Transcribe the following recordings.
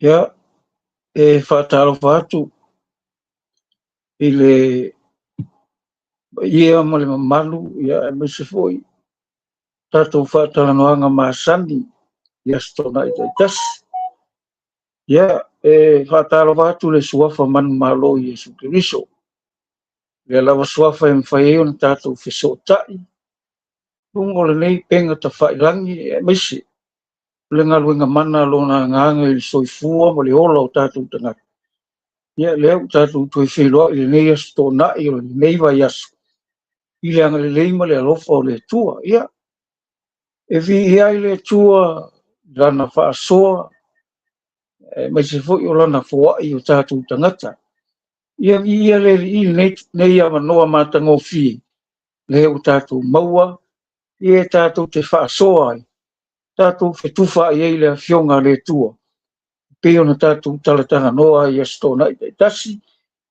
Ia e whaatalofa atu i le ia ma le mamalu ia e mese foi tatou whaatalanoanga masani ia stona i taitasi. Ia e whaatalofa atu le suafa manu malo i Yesu Kiriso. Le lawa suafa e mwhai eo na tatou whesotai. Lungo le nei penga ta whairangi e mese. Le ngaluenga mana lona nganga i soifua mo le ola o tatou tangata. Ia leo tatou tue wheloa i le nei astona i o le nei vai asu. I le anga le leima le alofa o le tua. Ia e vi ia i le tua lana whaasoa mai se fo i o lana fua i o tatou tangata. Ia vi ia le i nei ama noa matango fi le o tatou maua i e tatou te whaasoa ai. Tatou whetufa i e le fionga le tua. Peo na tatou talatanga noa i astona i tasi.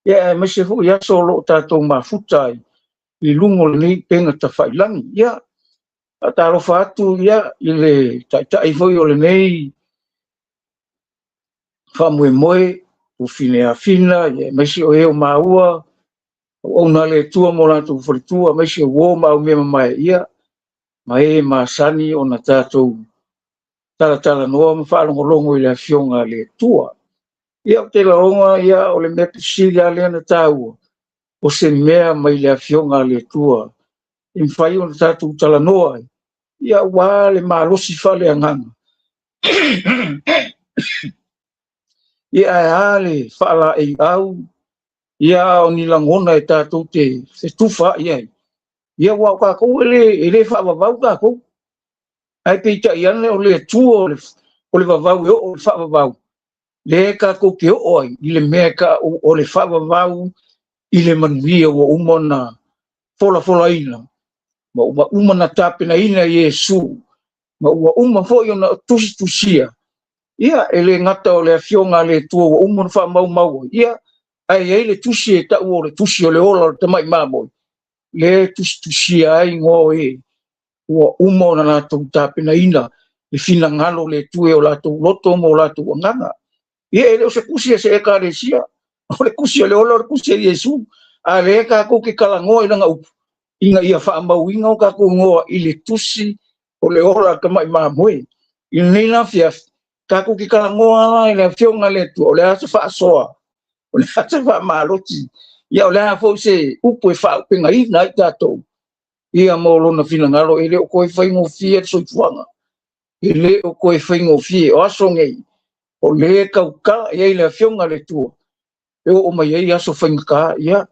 Ia mai se fo i aso lo tatou mafuta ai. I lungo le nei penga ta whailangi. Ia a tarofa atu ia i le taitai foi o le nei whamoe o fine a fina ia mai se o eo maua o na le tua mo latou wharitua mai se o wō mau mea mai ia mai masani o na tatou talatala noa ma whaalongolongo i le fionga le tua. Ia o te laonga ia o le mea pisili a lea na tāua o se mea mai le fionga le tua. I mwhai o na tatou tala noa ia wā le malosi whale anganga. Ia ale whala e au ia o ni langona e tatou te tufa ia. Ia wā kako ele whaavavau kako. Ai peita iane o le tua o le vavau e o le whaavavau. Le kako ke o ai i le mea ka o le whaavavau i le manuia o umona fola ina. Ma umana tapena ina Yesu. Ma uma fo i ona tusia. Ia ele ngata o le fionga le tua o umona wha mau. Ia ai le tusi e tau o le tusi o le ola o te mai mamoi. Le tusia ai ngō e ua umona na tau tapena ina le fina ngalo le tue o latou loto mo latou anganga. Ia ele o se kusia se eka le sia. O le kusia le ola o le kusia Yesu. A le eka ko ke kalangoa i langa upu. Inga ia wha mau inga o kako ngoa i le tusi o le ola ka mai mamoi. I nei na fiaf. Kako ki kalangoa la i le fionga le tu. O le asa wha asoa. O le asa wha maloti. Ia o le asa fo se upu e wha upenga i na i tatou. Ia molo na fina ngalo. Ele o koe whaingo fie soifuanga. Ele o koe whaingo fie o aso ngei. O le kauka ia i le fionga le tu. E o mai ei aso whainga ka. Ia.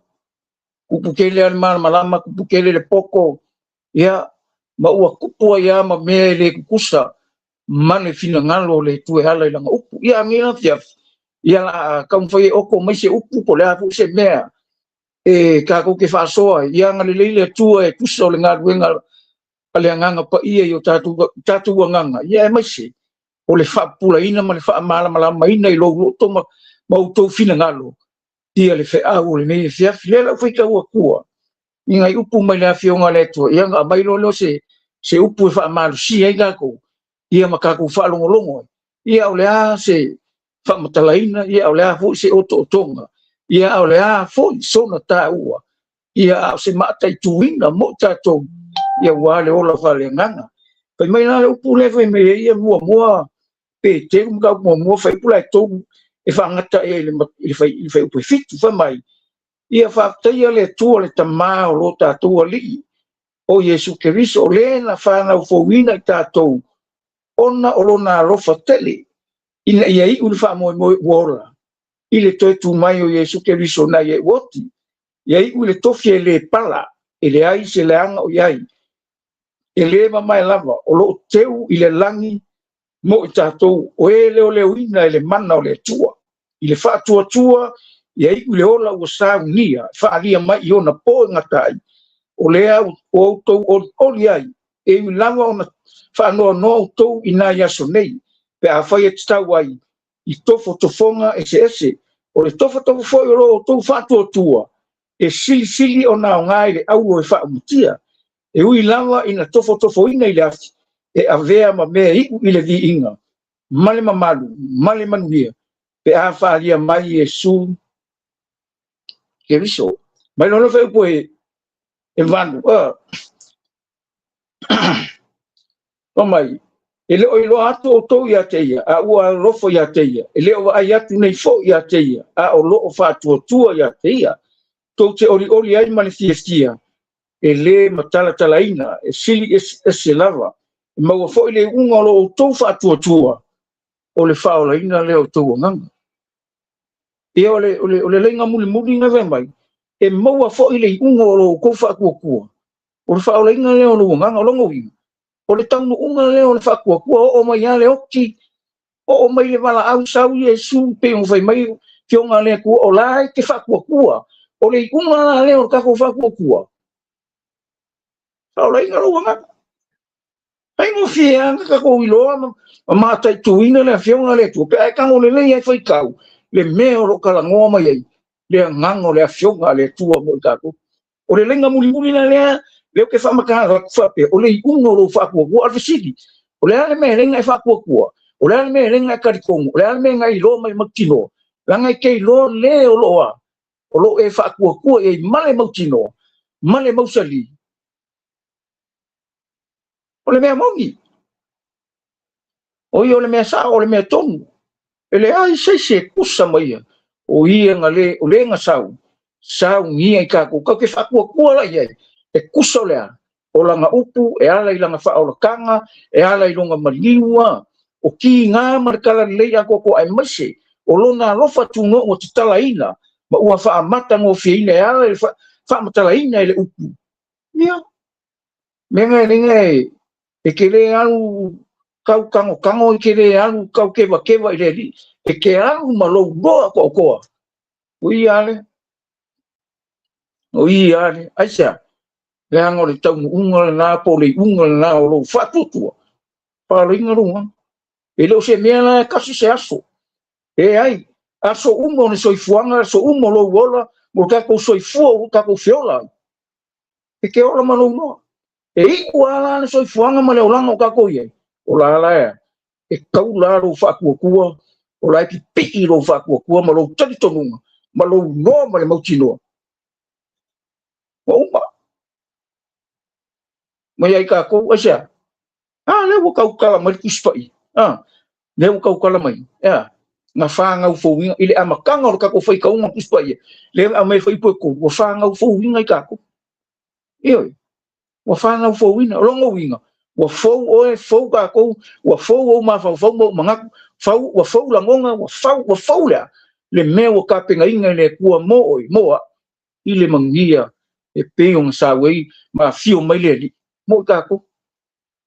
Kupukele al malama kupukele le poko ia ma ua kupua ia ma me le kukusa mane fina ngalo le tue hala i langa upu ia ngina fiaf ia la kaumwhai oko mai se upu ko le apu se mea e kako ke whaasoa ia ngale leile tua e kusa o le ngā ruenga ale anganga pa ia i o tatu anganga ia e mai se o le whaapula ina ma le whaamalama ina i lo toma ma utou fina ngalo ia le whaau le nei fiaf lela whaika ua kua. I ngai upu mai la fionga le tua. Ia ngā mai lolo se upu e whaamalu si ai kako. Ia makako whaalongolongo. Ia o lea se whaamatalaina. Ia o lea fo se oto otonga. Ia o lea fo sona tā ua. Ia o se maatai tuina mo tātou. Ia wale ola whale nganga. Pai mai la upu le whai me ia mua pe te mga mua whaipula e tōgu. E whaangata e le whai upu e fitu whamai. Ia whaaftaia le tua le tamā o lo tātou ali. O Yesu Keriso o le na whanau fōwina i tātou. Ona o lo nā lofa tele. Ina ia i uli whaamoe uora. I le toi tū mai o Yesu Keriso na ie woti. Ia i uli tofi e le pala. E le ai se le anga o iai. E le mamai lava o lo teu i le langi mo i tātou. O e leo ina e le mana o le tua. I le whaatua ia i le ola ua saunia whaalia mai i ona po ngatai o lea o autou o liai e i lawa ona whaanoa no autou i nā yaso nei pe a whai e tau ai i tofo tofonga ese o le tofo foi o lo autou whaatuatua e sili o nā o ngai le au o e whaamutia e ui lawa ina tofo ina i le afi e a vea ma mea i le vi inga male mamalu male manuia pe a faria mai Yesu Keriso mai no fe po e vanu o mai ele o ilo atu to ia teia a ua rofo ia teia ele o ai atu nei fo ia teia a o lo o fa tua ia teia to te ori ai manifestia ele matala talaina e sili se lava ma o fo ile unga lo to fa tua o le fa o la ina le o to nganga e ole lenga muli na ve mai e mo fo ile unga lo ko fa ku o le fa o la ina le o nganga lo ngowi o le tau unga le o le fa ku o mai ale oki o mai le wala au sau Yesu pe o vai mai fionga le ku o lai ke fa ku o le unga le o ka ko fa ku o la ina lo nganga ai mo fia ka ko ilo ma tai tuina le fionga le tu pe ai ka o le ai foi kau le me o lo kala ngoma ai le ngango le fionga le tu mo ka ko o le lenga muli na le ke fa maka fa pe o le ungo lo fa ko al fisidi o le ale me lenga fa ko o le ale me lenga ka ko o le ale me ngai lo mai makino la ngai ke lo le o lo e fa ko e male makino male mausali o le me mongi o yo le me sa o le me tonu ele ai se kusa mai o ia ngale o le nga sau ngia ka ko ke fa ko la ia e kusa le o langa upu e ala i langa fa o kanga e ala i longa maliwa o ki nga markala le ya ko ai mase o lona lofa tungo o titalaina ma ua fa mata ngo fiina e ala fa matalaina ile upu ia menga ninge e kele alu kau kango i kele alu kau kewa i le e ke alu malo roa ko o iale aisa le ango le tau unga na po le unga na o lo fatutua pa le inga runga e lo se mea la kasi se aso e ai aso umo ne soifuanga aso umo lo wola mo kako soifua kako fiola e ke ola malo no e iku ala ne soifuanga ma le olanga o kako ia o la e kaula lo fakua o la ki pi lo fakua ma lo tali tonunga ma lo no ma le mautino o ma mai ai ka ko asia le wo kau kala mai kuspai le wo kau kala mai na fanga u fo ile amakanga o ka ko foi ka un kuspai le a mai foi po ko wo fanga u fo winga ka ko io wo fanga u fo winga longo winga wo fo o fo ka ko wo fo o ma fo mo manga fo wo fo la ngonga wo fo la le me wo ka penga inga le ku mo ile mangia e peong sa wei ma fio mai le mo ka ko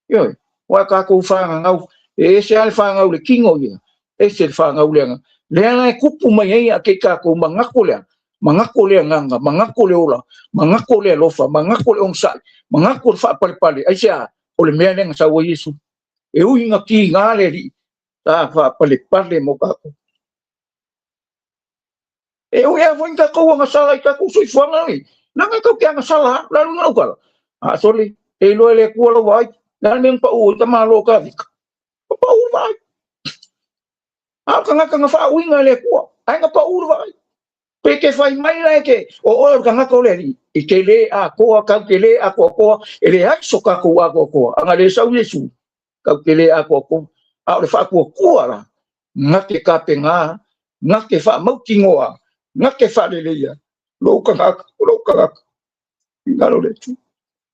yo wa ka ko fa ngau e se al fa ngau le kingo ye e se fa ngau le le kupu mai ai ke ka ko mangako le nganga mangako le ola mangako le lofa mangako le onsa mangako fa pale ai sia o le mea le sa wo Yesu e u inga ki ngale ri ta fa pale mo ka ko e o ya foi ka ko nga sala ka ko soi fuanga ni na nga ko ka sala la lu ngau ka soli e lo le ko lo wai na men pa u ta malo ka vik pa u vai ka nga fa winga le ko ai nga pa u vai pe ke fai mai la ke o ka nga ko le e ke le a ko ka ke le a ko e le ai so ka ko a ko anga le sa Yesu ka ke le a ko a le fa ko la nga ke ka penga nga ke fa mau kingoa nga ke fa le ya lo ka ngalo le tu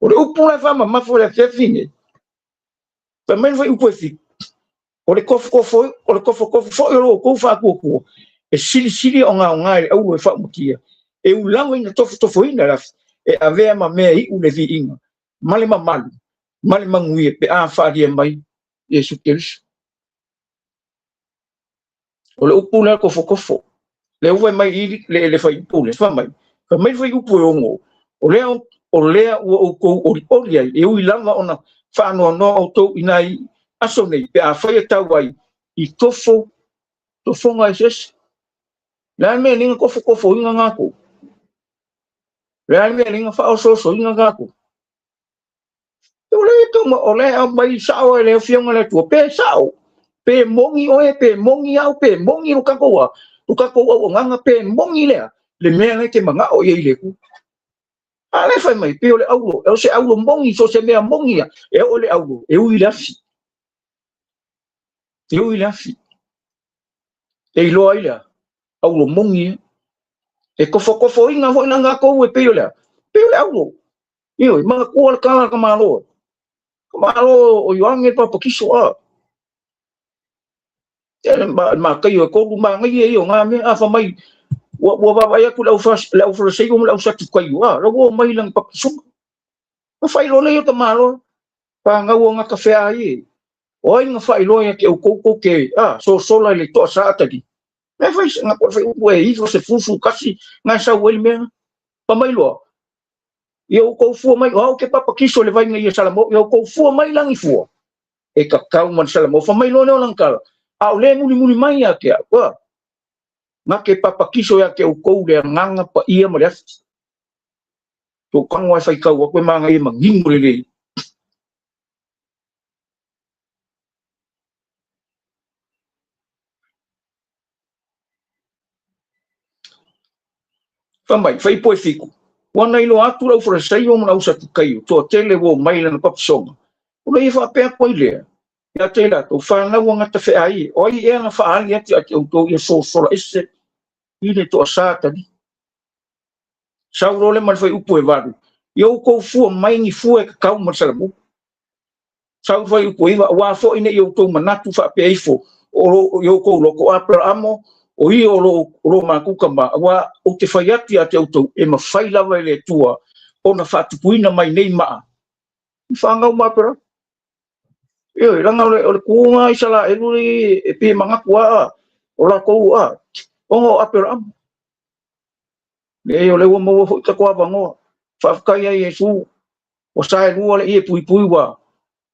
o le upu la fa ma fo le fini pe men foi upu fi o le kofo fo lo ko fa ko e sili o nga e au e fa mutia e u lawa ina tofo ina la e ave ma me i u le vi inga male mangui pe a fa dia mai Yesu Kristo o le upu la kofo le uwe mai i le fai pule fa mai ka mai fai upu ongo o le o ai e ui langa ona fa no o to inai aso nei pe a fai tau ai i tofo ngai ses la me ninga kofo inga ngako la me ninga fa so inga ngako o le to mai sao le fianga le tu pe sao pe mongi oe pe mongi au pe mongi lo kakoa o nganga pe mongi le mea le ke manga o ye le ku ale fai mai pe ole au o se au mongi so se mea mongi e ole au e ui lafi e lo ile au mongi e kofo inga fo nanga ko e pe ole au io ma ko kala kamalo o yoange pa pokiso a ma kai ko ma ngai e nga me a fa mai wa ba ya ku lau fa sei lau sa tu kai wa lo mai lang pakiso ma fai lo le to malo pa nga wo nga kafe ai o nga fai lo ya ke ko ke so la le to sa ta di me fai nga ko fai o e i se fusu kasi nga sa wel me pa mai lo eu ko fu mai o ke papa kiso le vai ngai sala mo eu ko fu mai lang i fu e ka kau man sala mo fa mai lo no lang kala au le muli mai ya ke wa ma ke papa kiso ya ke ko le nganga pa ia mo le to kan wa fai ka wa ko ma ngai manging le fa mai fai po fiku wana ilo atu lau fra sai o na usa kai to tele wo mai na pap song o le fa pe po ile ya tela to fa na wo ngata fe ai o i e na fa ali ati ati o to ye so ese ile to sa ta di sa ro le mal fai upo e varu yo ko fu mai ni fu e ka mo sa bu sa fai upo i wa fo ine yo to manatu fa pe ifo o yo ko lo ko apra amo o i o lo ma ku kama wa o te fai ati ati o to e ma fai lava le tua o na fa tupuina mai nei ma fa ngau ma pra e ranga o le kunga i sala e luri e pe manga kua o la ko o ngo apra am le o le wo mo fo ta ko bango fa ka ia yesu o sai lu le e pui wa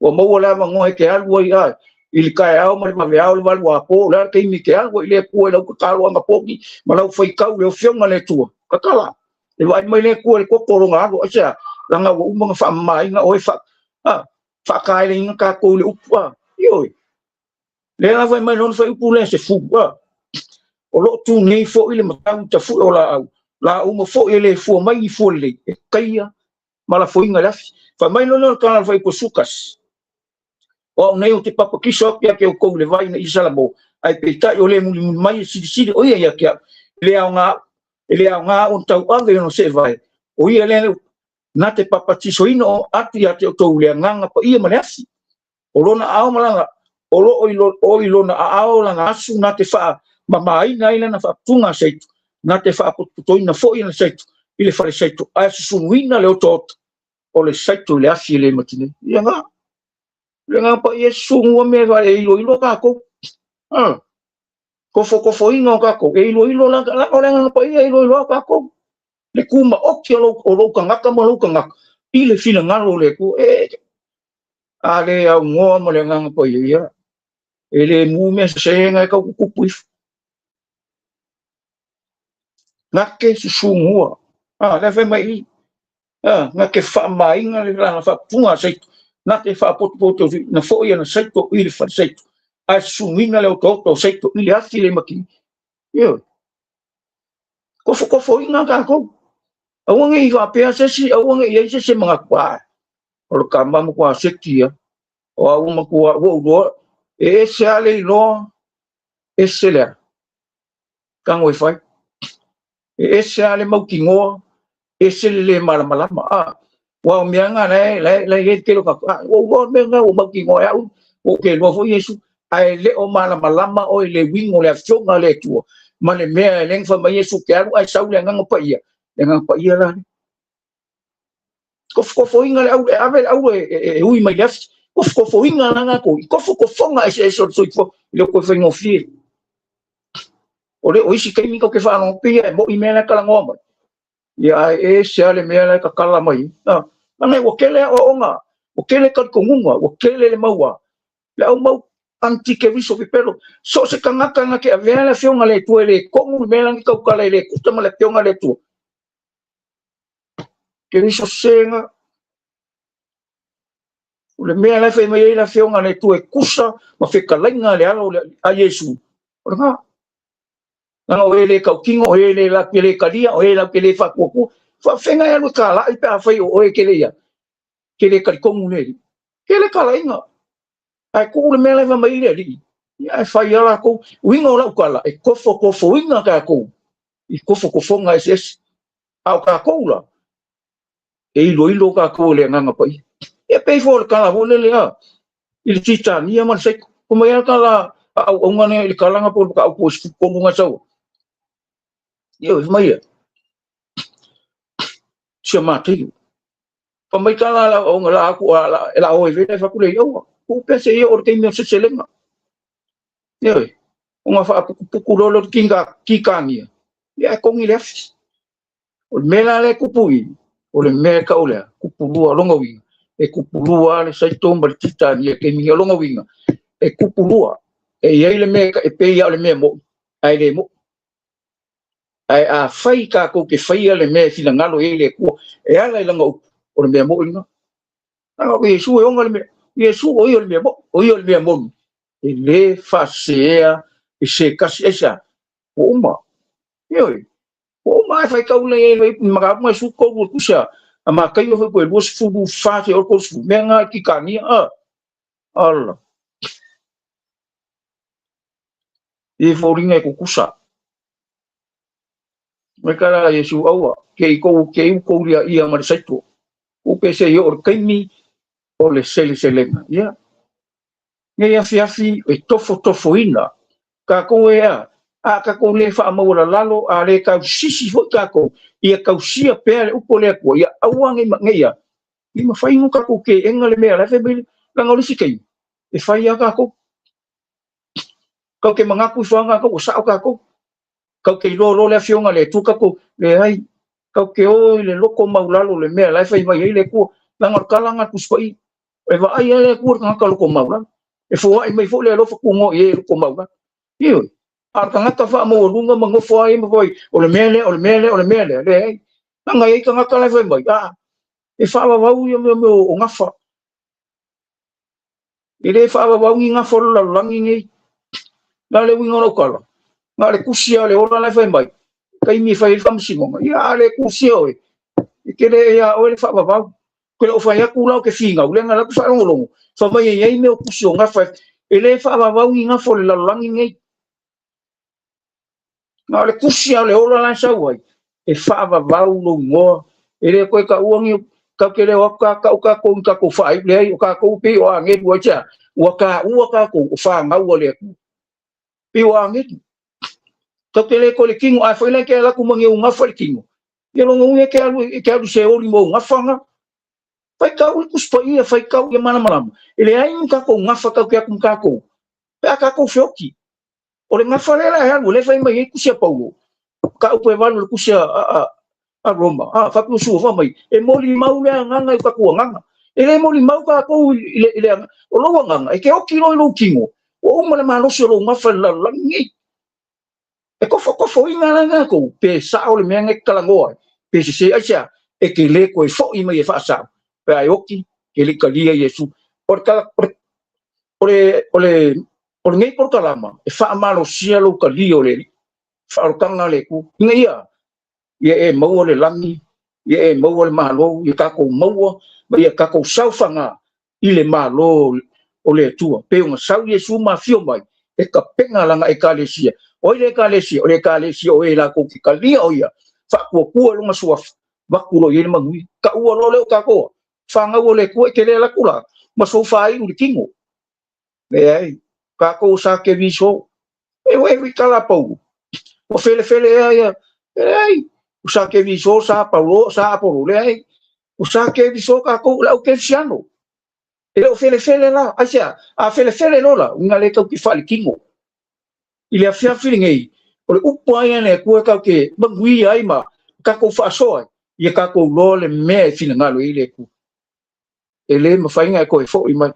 mo la bango e ke algo ia il kai au ma ve au val wa po la ke mi ke algo ile ku le ka lo nga poki ma la foi ka le fiona le tua ka kala e vai mai le ku le ko ko nga go sa la nga wo mo fa mai nga oi fa fa kai le nga ko le upa yo le la vai mai non fa upu le se fu o lo tu nei fo ile ma ta fu o la o mo fo ile fu mai fu le kaia ma la foi nga la fa mai non ka vai ko sukas o nei o te papa kiso kia ke o kou le vai na isala mo ai pe ta o le muli mai sidi o ia kia le au nga o tau ave no se vai o ia le na te papa kiso ino ati o tou le nganga pa ia malasi o lona au malanga o lo o ilo na au langa asu na te fa mamai na ina na fa tunga seitu na te fa puto ina fo ina seitu ile fa seitu ai sunuina le o tot o le seitu le asi le matine ia nga le nga pa yesu ngua me va e ilo ka ko ko fo ino ka ko e ilo la o le nga pa ilo ka ko le kuma o ke lo ka ngaka mo lo ka ngaka ile fina ngalo le ko ale au ngoa mo le nga pa ia ele mu me se nga ka ku pui ngake su ngua le fe mai ngake fa mai nga le la fa punga se na te fa poto na fo ia na seito ile fa seito a sumina le toto seito ile ati le maki yo ko fo inga ka ko awanga i va pe se awanga i se mga kwa o ka mamu kwa setia o awuma kwa wo e se ale lo e se le ka ngoi fai e se ale mau ki ngo e se le malama wa mianga le ke lo ka wo me nga o maki ngo ya o ke lo fo yesu ai le o malama o le wingo le afionga le tu ma le me le fa ma yesu ke ai sau le nga pa ia la ko fo inga le au e ui mai lef ko fo inga nga ko ko fonga e so fo le ko fo fi o le o isi ke mi ko ke fa no pia mo i me la kala ngoma ya e se ale me la ka kala mai ana o kele o nga o kele ka kongunga o kele le maua le au mau anti ke viso pipelo so se kangaka nga ke avela fionga le tu le kongu me la ka kala le kuta ma le fionga le tu ke viso senga o le mea lai fai mai la feonga le tu e kusa ma fe kalainga le alo a Yesu o nga nga o ele ka kingo o ele la pele kalia o ele la pele fa ku fa fenga ya lu kala i pa fai o e kele ya kele ka komu le kele kalainga ai ku le mea lai fai mai le li ya fai ala ko winga la kala e kofo winga ka ko i kofo nga es au ka ko la e ilo ka ko le nga pai e pe fo kala ho le a il titania man sai como ya kala au ngane il kala nga po ka ko ko nga sau yo mai chama te pa mai kala la o ngala aku la o ve fa ku le yo ku pe se yo orte mi se lenga yo nga fa ku lo kinga kikangia ya ko ngi lef o mela le kupui o le me ka ole kupulua longa winga e kupulua le sai tomba titania ke mi longa winga e kupulua e ia le me e pe ia le me mo ai le mo ai a fai ka ko ke fai le me fina ngalo e le ku e ala langa o le me mo inga nga ko Yesu e onga le me Yesu o le me mo o le me mo e le fasea e se kasi esa o uma yo o mai fai ka ule e maga mo su ko ku sha ama kai o ko lu fu fa se o ko fu me nga ki kani a alla e foringa ko kusa me kala Yesu aua ke ko ria ia mar saito o pe se yo kaimi o le selenga ya nge ya fiafi e tofo ina ka ko ea a ka ko le fa mo la lalo a le ka sisi fo ka ko ia ka sia pe upo le ko ia awange ngeia i ma fai no ka ko ke enga le me la fe bil la ngol sikai e fai ya ka ko ke mangaku fanga ko sa ka ko ke lo le fionga le tu ka ko le ai ke o le loko maulalo le me la fai mai le ko la ngor kalanga tu spai e va ai le ko ka loko maulalo e fo ai mai fo le lo fo ko ngo e loko maulalo io artanga ta fa mo lunga mango fo ai mo voi o le mele le nga ai ka ngata le fai mai e fa va u yo o ngafa e le fa va u ngafa lo langi ngi la le winga no kala nga le kusia le ora le fai mai kai mi fai fam simo ya le kusia o e ke le ya o le fa va ko le o fa ya ku la ke finga o le nga la ku fa longo fa mai ye me o kusio ngafa e le fa va u ngafa le langi ngi nga le kusia le ora la sa wai e fa va lo ngo e le ko ka uangi ka ke le o ka ko fa i le o ka ko pe o ange bo cha o ka ko fa nga o le pe o ange to ke le ko le kingo a foi le ke la ku mangi unga fa le kingo ye lo ngue ke alu se o limo nga fanga fai ka u ku spa ia fai ka ye mana ele ai ka ko nga fa ka ku ka ko pe ka ko fioki o le nga fa le la ya le fai mai ku se paulo ka u pe valu ku se a Roma fa ku su fa mai e moli mau le nga ka ku nga ele moli mau ka ko ile o lo nga e ke o kilo lo kingo o mo le malo se lo nga fa la ngi e ko inga nga ko pe sa o le me nge kalangoa pe se acha e ke le ko fo i mai fa sa pe ai oki ke le kalia Yesu por kala ole ngai por kalama e fa malo sia lo kalia le fa o kanga le ku ngia ye e mau le langi ye e mau le malo ye ka ko mau ba ye ka ko saufanga i le malo o le tua pe un sau Yesu ma fio mai e ka penga langa e kalesia o le kalesia o e la ko ki kalia o ia fa ko lo masua va ku lo ye mangui ka u lo le ka ko fa nga o le ku ke le la kula ma so fa i u kingo le ai ka ko sa ke viso e we kala pau o fele ai ai o sa ke viso sa paulo sa apolo le ai o sa ke viso ka ko la o ke siano e o fele la asia a fele no la nga le ka ki fa le kingo ile afia feeling ai o le upo ai ne ku ka ke mangui ai ma ka ko fa so ia ka ko lo le me fina ngalo ile ku ele ma fai nga ko e fo i mai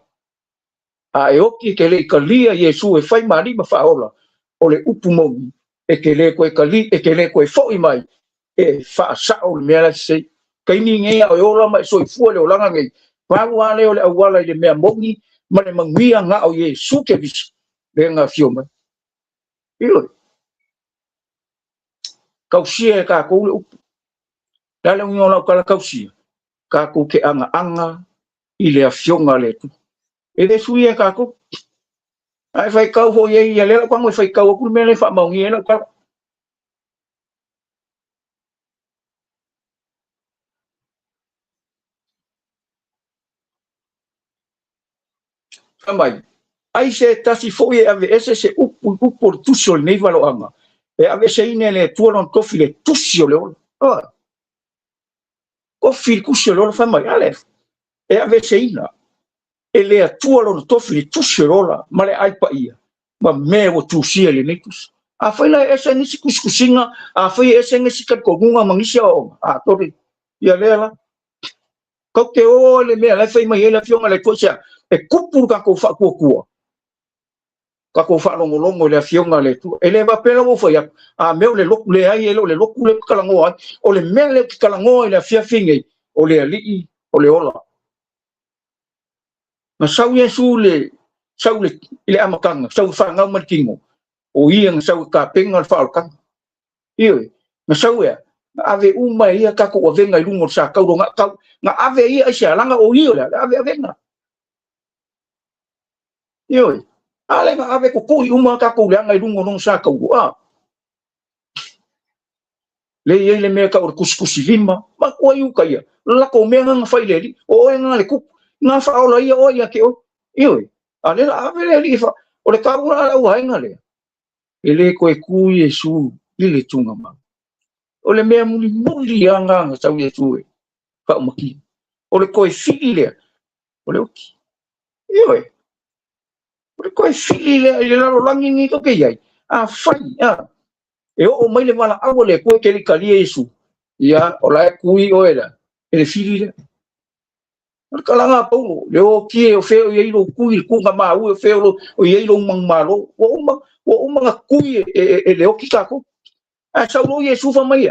a e oki ke le kalia Yesu e fai mari ma fa ola o le upu mo e ke le ko e kali e ke le ko e fo i mai e fa sa o le me la se kai ni nge o ola mai so i fu le olanga nge wa le ole awala le mea mongi ma le mangia nga o Yesu ke vis le nga fioma ilo kausia ka ko le dale ngola kala kausia ka ko ke anga i le afionga le tu e le suia ka ko ai fai kau ho ye ya le kwa mo fai kau ku me le fa mo ngi na ka mai ai se tasi fo ye ave ese se upu tu sol nei valo anga e ave se ine le tu non tofi le tu sol le o fil ku sol fa mai ale e ave se ina e le tu non tofi le tu sol ma le ai pa ia ma me o tu sia le nitus a foi la ese ni kuskusinga a foi ese ngi sikat ko gunga mangisia o a tori ia le la ko ke o le me la foi mai le fionga le kosia e kupu ka ko fa ko ka ko fa longo le afionga le tu ele va pela mo foi a me le loku le ai le loku le kalango o le me le kalango le afia finge o le ali o le ola ma sau yesu le ile amakanga sau fa ngau markingo o iang sau ka penga fa ka iwe ma sau ya ave uma ia ka ko venga i lungo sa ka nga ave ia sia langa o ia ave venga iwe ale nga ave ko uma ka ko langa i lungo non sa ka le ye le me ka o kuskusi lima ma ko yu ka ia la ko me nga fa ile o nga le ku nga fa o ia o ia ke o iwe ale la ave le fa o le ka ura o nga le ele ko e ku Yesu ile tunga ma o le mea muli anga sa Yesu e fa maki o le ko e fili o le oki iwe o le ko e fili le la langi ni to ke ai a fai e o mai le mala awo le ko ke le kali Yesu ia o la kui o era ele fili le o kalanga po le o ki o fe o ye lo kui ku nga ma o fe o ye lo mang malo o ma kui e le oki ka ko a sa lo Yesu fa mai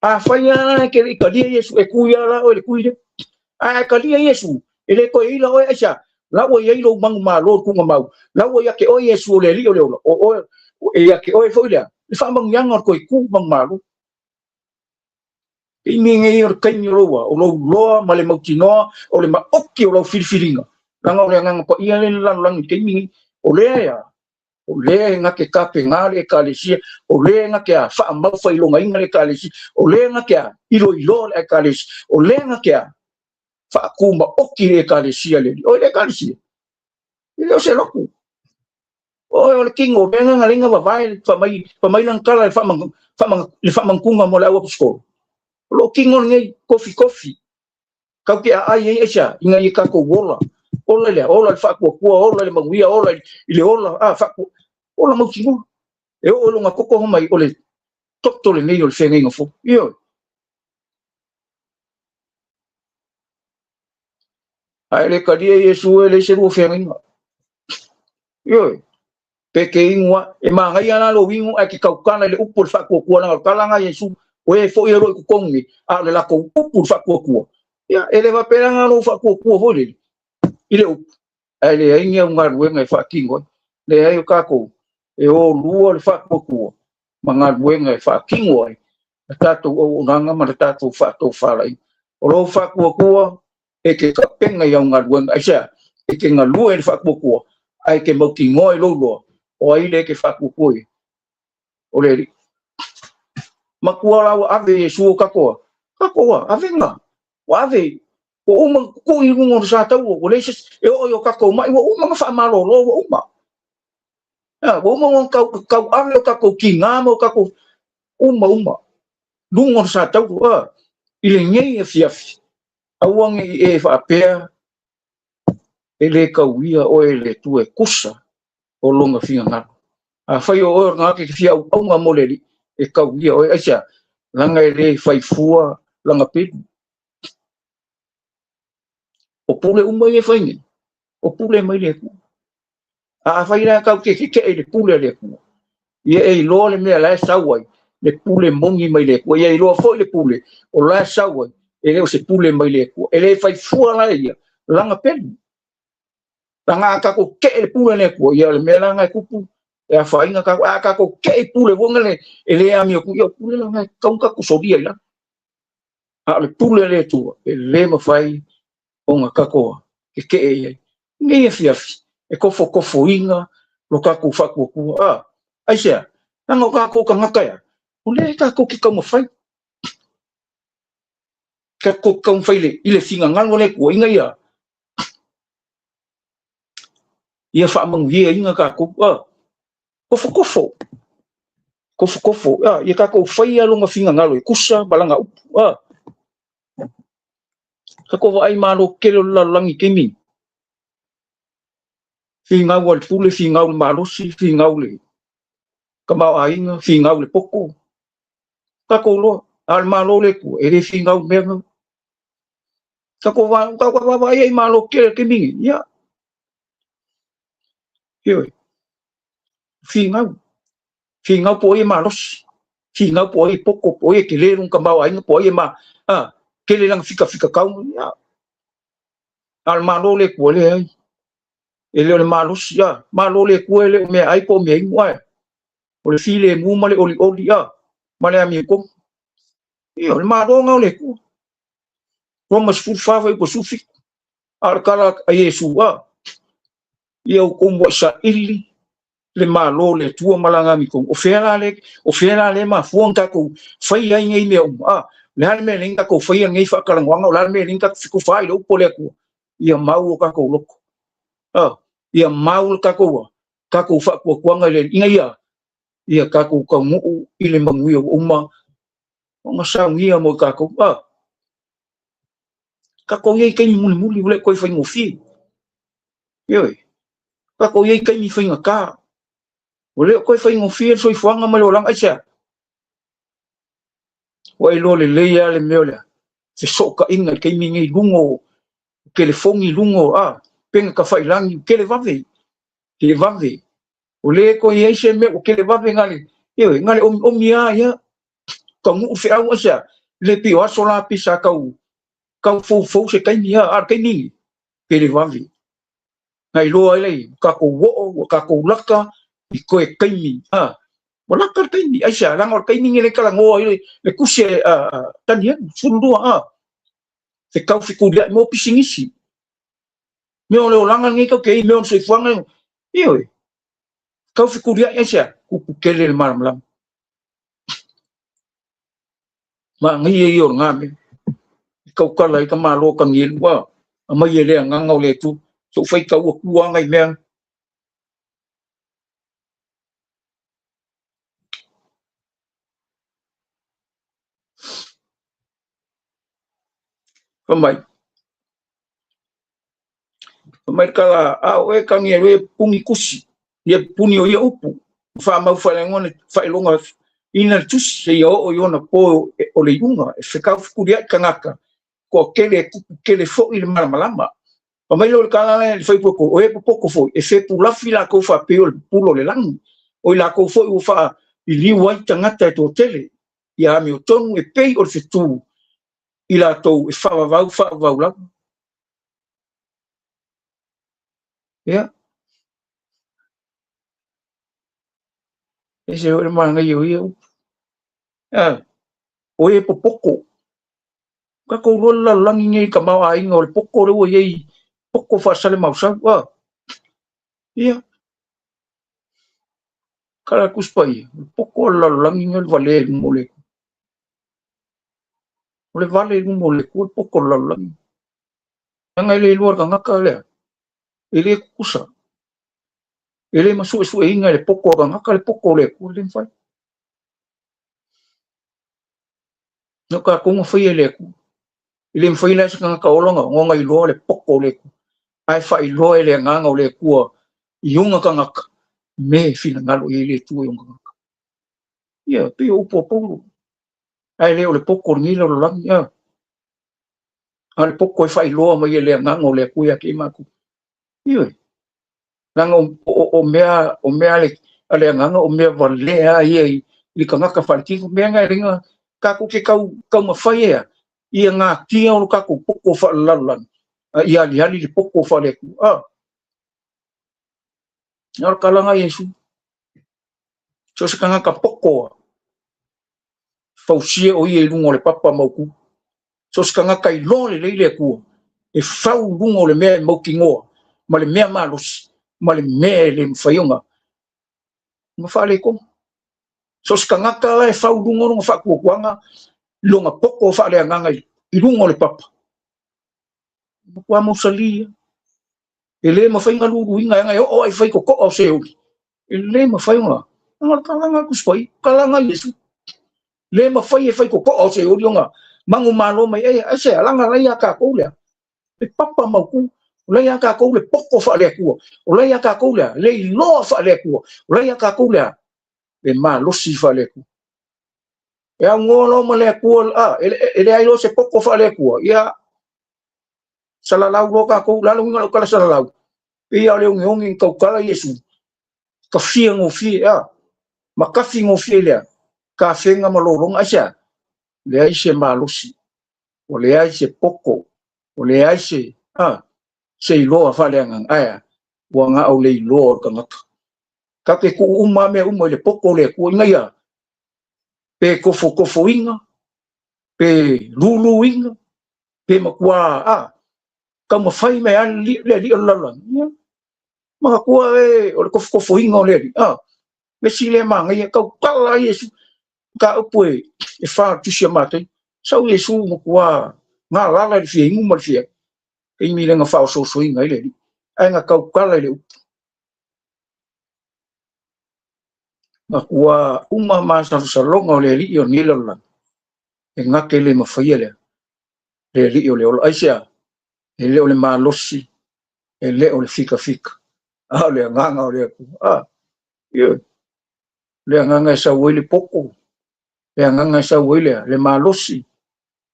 a fai ke le kali Yesu e kui ala o le kui le a kali Yesu ele ko ila o acha la o ye lo mang malo ku nga ma la o ya ke o Yesu le li o e ya ke o e foi le fa mang yang ko ku mang malo i mingi o kai ni roa o lo ma le mautino o le ma oki o lo filfilinga langa o le nganga pa ia le lang ke mingi o le ya o le nga ke kape nga le kalisia o le nga ke a fa ma fa ilo nga inga le kalisia o le nga ke a ilo le kalisia o le nga ke a fa kumba oki le kalisia le o le kalisia ile o se loku o le kingo benga nga linga va vai fa mai lang kala fa mang kunga mo la wa sko lo kingo ngai kofi kau ke ai echa inga i ka ko wola ola fa ko ola le mawia ola ile ola fa ko ola mo kingo e o lo ngako ko mai ole toto le nei o le fenga ngofo io ai le kadia Yesu le se ro fenga io peke ingwa e manga ia lo wingu ai ki kaukana le upul fa ko na kalanga Yesu o e fo ero ko kongi a le la ko upul fa ko ya ele va pelanga no fa ko vole ile ele ainga unga ruenga fa kingo le ai ka ko e o luo le fa ko manga ruenga fa kingo tato o nanga ma tato fa to fa lai o lo fa ko e ke ka penga ia unga ruenga aisa e ke nga luo e fa ko ai ke mo kingo e lo o ai le ke fa ko o le makua la ave Yesu ka ko avenga ave o uma ko i rungo sa tau o le e o yo ka ko mai o uma fa malo lo uma o uma ka ave ka ko kinga mo ka ko uma rungo sa tau i le ngei e fiafi awang e fa pe ele ka uia o ele tu e kusa o longa finga nga a fai o nga ke fia o nga moleli e ka uia o acha langa ele fai fua langa pe o pule uma e fai o pule mai le a fai la ka ke le pule le ku ye e lo le me la sawai le pule mongi mai le ku ye lo fo le pule o la sawai e le se pule mai le ku ele fai fua la ia langa pen langa ka ko ke le pula le ko ia le melanga kupu e fa inga ka ko ke pula wonga le ele ami ku ia pula langa ka ko sodia la a le pula le tu le ma fai onga ka ko ke e ngi fia e ko fo inga lo ka ko fa ko aisia langa ka ko ka ngaka ya ule ka ko ki ka mo fai ka ko ka fai le ile singa ngal le ko inga ia fa mang ia inga ka ko kofo ia ka ko fai alo nga finga ngalo kusa balanga ka ko ai malo kelo la langi kemi finga wal pule finga malo si finga le kama ainga finga le poko ka ko lo al malo le ko e finga me ka ko va ai malo kemi ia io finga po e malos finga po e poko po e kele un kama ainga po e ma kele lang fika kau ia al malo le ko le ele malos ia malo le ko le me ai po me ngwa o le file mu male oli male ami ko io le malo nga le ko Roma fu fa ko sufi al kala yesu ia ko mo sa illi le malo le tua malanga mi ko o fera le ma fuon ka ko fai ai ngai me le hal me linga ko fai ngai fa kala ngwa la me linga ku fai lo pole ko ia mau ka ko loko ia mau ka ko fa ko kwanga le inga ia ka ko mu ile mangui uma nga sa ngia mo ka ko ye kai muli le ko fai mo fi yo ka ko ye kai mi fai nga ka ole ko fai ngo fie so fuanga malo lang acha wa ilo le leia le meola se soka inga ke mingi lungo ke le fongi lungo penga ka fai lang ke le vave ole ko ye se me ke le vave ngali ngali o mia ya ka ngu fe au acha le pio sola pisa kau fo se kai mia kai ni ke le vave ngai lo ai ka ko wo ka ko laka ko e kai mi wala ka kai ni aisha lang or kai ni le kala ngo le kuse tania fundua se kau fiku dia mo pisingisi me ole olanga ngi ka ke me on se fuanga kau fiku dia aisha ku kele malam lam ma ngi yo ngame kau kala ka malo ka ngi wa ma ye le ngangau le tu so fai kau ku ngai me mai kala e ka ngi e pungi kusi ye puni o ye upu fa ma fa le ngone fa longa ina tus se yo na po o le yunga se ka fu dia kanaka ko kele fo il malama pa mai lo kala le fai poko o e poko fo e se pu la fila ko fa pe o pulo le lang o la ko fo u fa i li wa tangata to tele ya mi o tonu e pe o se tu ila to e fa va la ya ese o manga yo o e poko ka ko rola langi ngai ka mau ai ngol poko ro ye poko fa sale mau sa ia kala kuspai poko la langi ngol vale mole ko poko la langi ngai le luar ka ngaka le ele kusa ele masu su inga le poko ka ngaka le poko le ko le fai no ka ko fai le ku ile fai la sa ka olonga ngonga i lo le poko le ai fai lo ele nganga le ku iunga ka ngaka me fina ngalo ele tu iunga ngaka ia pe o popo ai le ole poko ni lo lang ia al poko fai lo ma ele nganga le ku ya ki ma ku ia lang o mea le ale nganga o mea vale ia i ka ngaka fai ki me nga ringa ka ku ke kau ma fai ia nga kia o ka ku poko fa lalan ia ali le poko fale ku Nor kalanga Yesu so se kanga ka poko fausia o ie lungo le papa mauku so se kanga kai lo le ku e fau lungo le mea maukingoa ma le mea malos ma le mea le mfaiunga ma fale ko so se kanga ka e fau lungo no fa ku kuanga longa poko fale nganga I lungo le papa kwa mo salia ele ma fainga lu inga nga o ai fai ko o se o ele ma fainga nga kalanga ku spai kalanga Yesu le ma fai ko o se o nga mangu malo mai se alanga la ya ka ko le e papa ma ku la ya ka ko le poko fa le ku o la ya ka ko le lo fa le ku o la ya ka ko le ma lo si fa le ku e ngolo ma le ku ele ai lo se poko fa le ku ya salalau lo ka ko lalu ngalo kala salalau ia le ngongi ko kala Yesu ka fia ngo fia ma ka fi ngo fia le ka fenga malorong asia le ai se malusi o le ai se poko o le ai se se lo fa le ngang aya wa nga au le lo ka ngak ka ke ku uma me le poko le ku ngai pe ko fo inga pe lulu inga pe makwa kama fai me an le la ma ko o ko fo inga le me si le manga ia ka kala Yesu ka opue e fa tu sia mate sau Yesu mo kwa nga la le fi ngu mo fi e mi le nga fa so inga le ai nga ka kala le ma kwa uma ma sa longa le li o ni la e nga ke le ma fa le li o le o aisia e le o le malosi e le o le fika le nga o le yo le nga sa wele poko le nga sa wele le malosi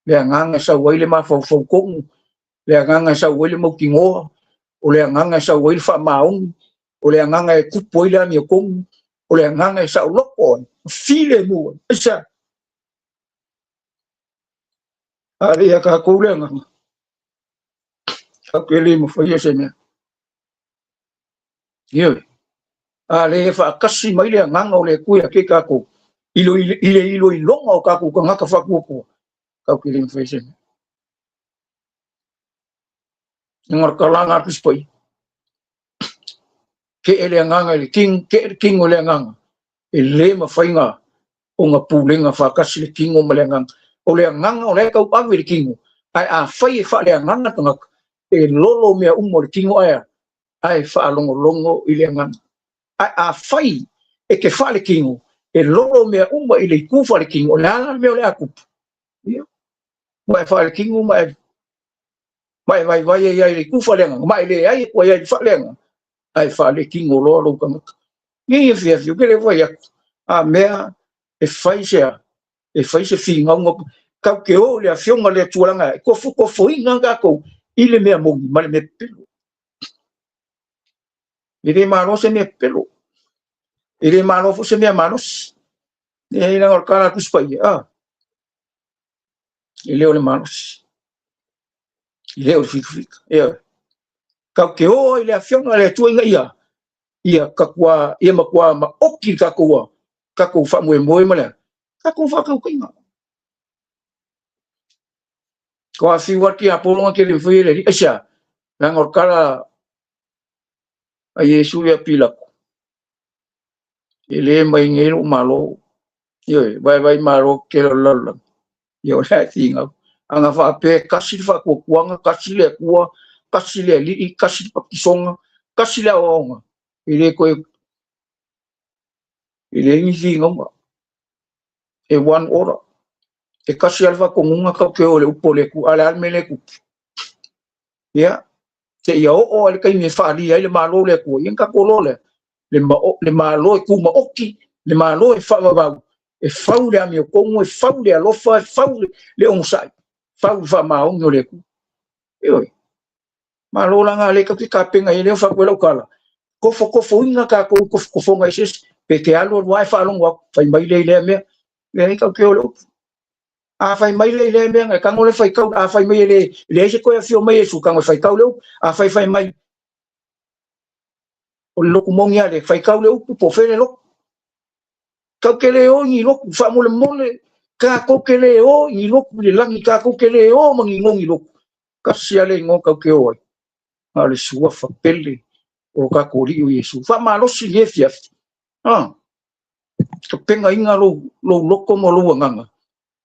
le nga sa wele ma fo kong le nga sa wele mo kingo o le nga sa wele fa maung o le nga ku poila mi kong o le nga sa loko file mo sa ari ka ko le nga ka le mo fa yese me yo le fa kasi mai le nga o le ku ya ke ka ko ilo longa o ka ku nga ka fa ku ko ka ke le fa yese ngor kalanga pispai ke ele nganga le king o le nganga ele ma fainga o nga pulenga fa kasi le king o malenga o le nganga o le ka pa le king ai fai fa le nganga tanga e lolo me le king o ai fa longo ile nganga ai fai e ke fa le king e lolo me ile ku fa le king o la me o le aku mai fa le king mai ai ku fa le nganga mai le ai ko ai fa le nganga ai fa le king o lo ka ni fia que le foi mea e fai se finga ngo ka ke o le afionga le tuanga ko fo inga ga ko ile mea mo mal me pelo ile malo se me pelo ile malo fo se me manos e ina or kala kuspai ile o le manos ile o fik ka ke o ile afionga le tuanga ia ka kwa ia ma kwa ma oki ka ko fa mo ma ka ko fa ka kinga ko a fi wati a polo ke le foi le asia la ngor kala a Yesu ya pila ele mai ngelo malo yo vai malo ke lo yo la tinga anga fa pe kasi fa ko kuanga kasi le li kasi pa kisonga kasi le onga ele ko ele ni singa e one order e kasi alfa ko ngunga ka ke ole upole ku ala mele ku ya te ia o le kai me fa ali le malo le ku inga ko le malo ku ma oki le malo e fa ba e fa le ami ko mo e fa le alofa e fa le on sai fa ma on le ku yo malo la nga le ka ka penga ile fa ko lo kala ko fo inga ka ko fo nga sis pe ke alo wifi lo wa fa mai le me le ka ke lo a fai mai le me nga ka ngole fai kau a fai mai le se ko e fio mai su ka ngole fai kau le a fai mai o lo ku mongia le fai kau le po fele lo ka ke le o ni lo fa mo le mole ka ko ke le o ni lo le langi ka ko ke le o mangi ngongi lo ka sia le ngo ka ke o a le sua fa pele o ka ko ri o Yesu fa ma lo si le fia ka penga inga lo ko mo lo nganga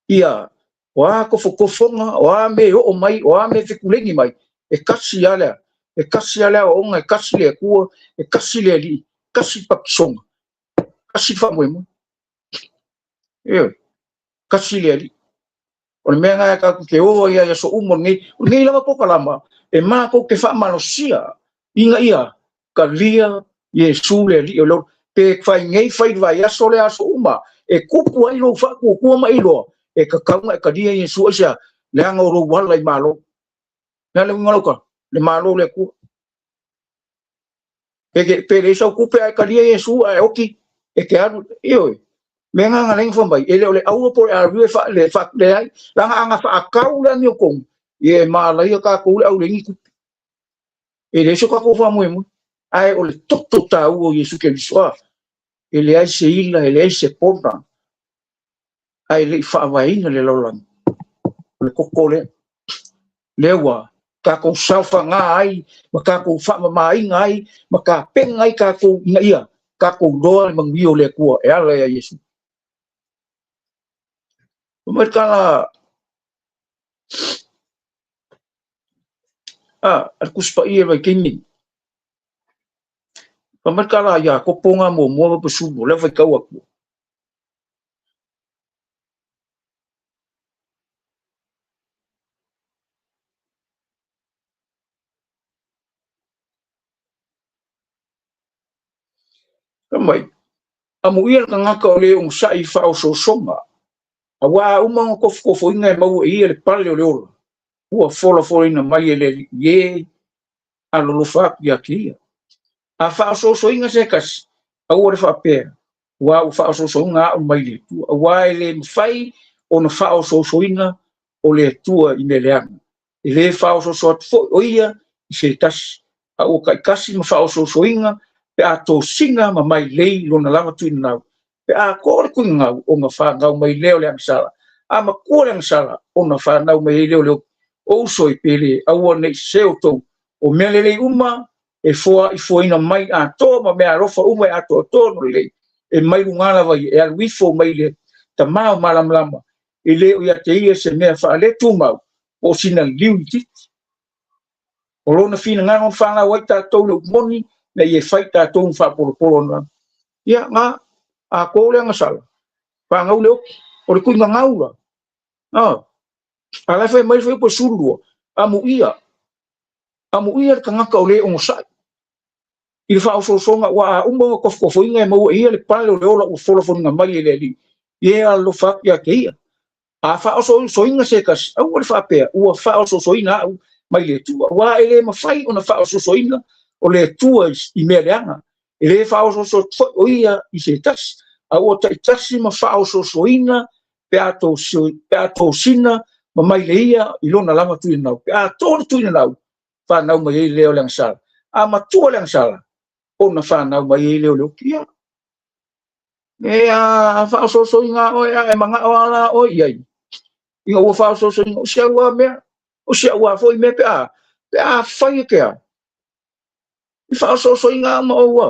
ia wa ko fokofonga wa me o mai wa me fikulengi mai e kasi ala o nga e kasi le ku e kasi le li kasi pakisonga kasi fa mo e kasi le li o me nga ka ke o ia so umo ngi lama po kalama e ma ko ke fa malosia inga ia ka lia Yesu le li o lo pe fai ngai fai vai aso le aso uma e kupu ai lo fa ku mai lo e ka kaunga e ka dia Yesu sia le anga o wala i malo na le ngalo ka le malo le ku e ke pe le so ku pe ka dia Yesu ai oki e ke anu io me nga nga leng fombai e le au po a rue fa le ai la anga fa kau la ni kong e ma la ia ka ku au le ngi ku e le so ka ko fa mo ai o le toto ta u Yesu ke biswa e le ai se ila e le ai se pona ai le fa vai le lolang le kokole lewa ka ko salfa ngai maka ko fa mai ngai maka pengai ka ko ia ka ko do mang bio le ko e ala ya Yesu merkala al kuspa ia vai kini merkala ya ko ponga mo pe subo le vai ka wa kamai amu ia ka ngaka le un sai fa o so soma awa uma ko fo inga mau ia le pale o le ora ua fola ina mai le ye alo lo fa ya kia a fa so inga se kas a ora fa pe wa u fa so nga o mai le tu wa le fai o no fa so inga o le tua ine le anga e le fa so fo o ia se tas a o kai kasi ma fa so inga pe a to singa ma mai le lo na lava tu ina pe a ko ku nga o nga fa nga mai le o le sala a ma ko le sala o na fa na mai le o so i pele a o nei se o to o mele uma e fo ina mai a to ma me a rofa uma a to no le e mai ngala vai e al wifo mai le ta ma malam lama e le o ia te ia se me fa le tu ma o sina liuti o lona fina nga fa na wai ta to lo moni me e fai ta to fa por na ia nga a ko le nga sala pa nga le o le ku nga ngaula ala fai mai fai po suru amu ia ka ngaka o le o sai i fa o so nga wa umbo ko fo inga mo ia le pale o le ola o folo fo nga mai le li ye a lo fa ya ke ia a fa o so inga se kas o le fa pe o fa o so ina mai le tu wa ele ma fai ona fa o so ina o le tu i me le anga ele fa o so o ia i se tas a o ta tasi ma fa o so ina pe ato sina ma mai le ia i lona lama tu ina pe ato tu ina fa na mai le o le sala a ma tu le sala ona fa na mai le o kia e a fa so inga o e manga ala o ia i o fa so inga o sia wa me o sia wa foi me pe a fai ke a i fa so inga ma o wa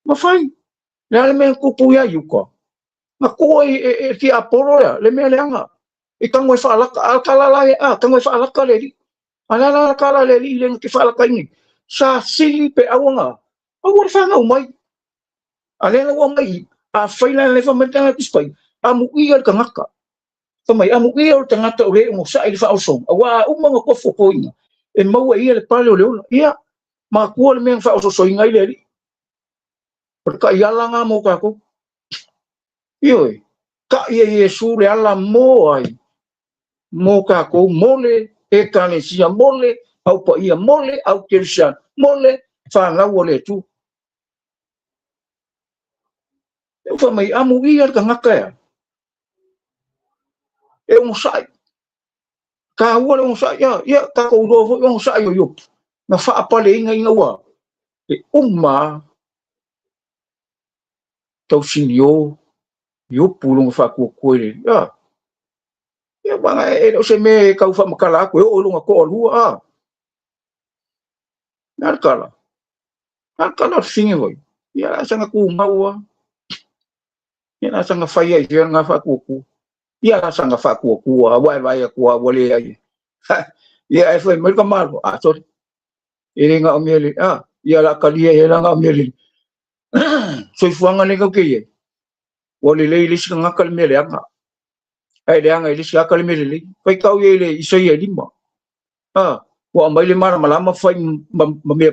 ma fai le me ku pu ya yuko ma ko e ki aporo ya le me le anga i ka ngoi fa la kala la ka ngoi fa la kala le ala la kala le le ki fa la ka ni sa sili pe awanga o wa fa nga mai ale la wa mai a faila le fa meta ki spai amu ia ka ngaka fa mai amu ia o tanga to le mo sa i fa o so wa uma ngo ko fo ina e mau ia le pale o le ia ma ko le men fa o so inga ile ri por ka ia la nga mo ka ko io ka ia Yesu le ala mo ai mo ka ko mole e ka le sia mole au pa ia mole au kirsian mole fa nga wo le tu fa mai amu ia ka ngaka ya e un sai ka ua le un sai ia ka ko do vo un sai yo na fa apale inga wa e umma tau sinio yo pulung fa ko koile ya banga e se me ka fa makala ko o lunga ko lua nakala singi voi ya sanga ku maua ya sanga fa ya nga fa ku ya sanga fa ku wa vai ku wale ai ya ai foi mal mal so ele nga omele ya la kalia ya nga omele so fuanga ne ka ke wale le ile singa kal mele anga ai le anga ile singa kal mele le pai kau ye le iso ye lima wa mai le mara malama fai me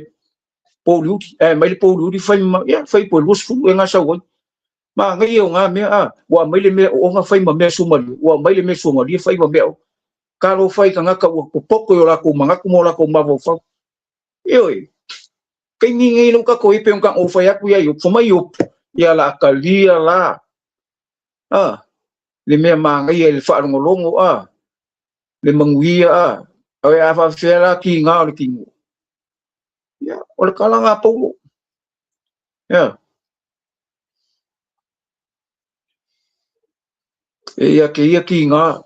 polu mai le polu fai ya fai polu fu nga sa wo ma ngai yo nga me wa mai le me o nga fai me suma wa mai le me suma dia fai me o kalo fai ka nga ka ko poko yo la ko manga ko mo la ko ma vo fa yo kai ngi no ka ko ipe ka o fai aku ya yo fo mai yo ya la kalia la le me ma ngai le fa ngolongo le manguia ai a fa fela ki nga o ki ya o le kala nga po ya ia ki nga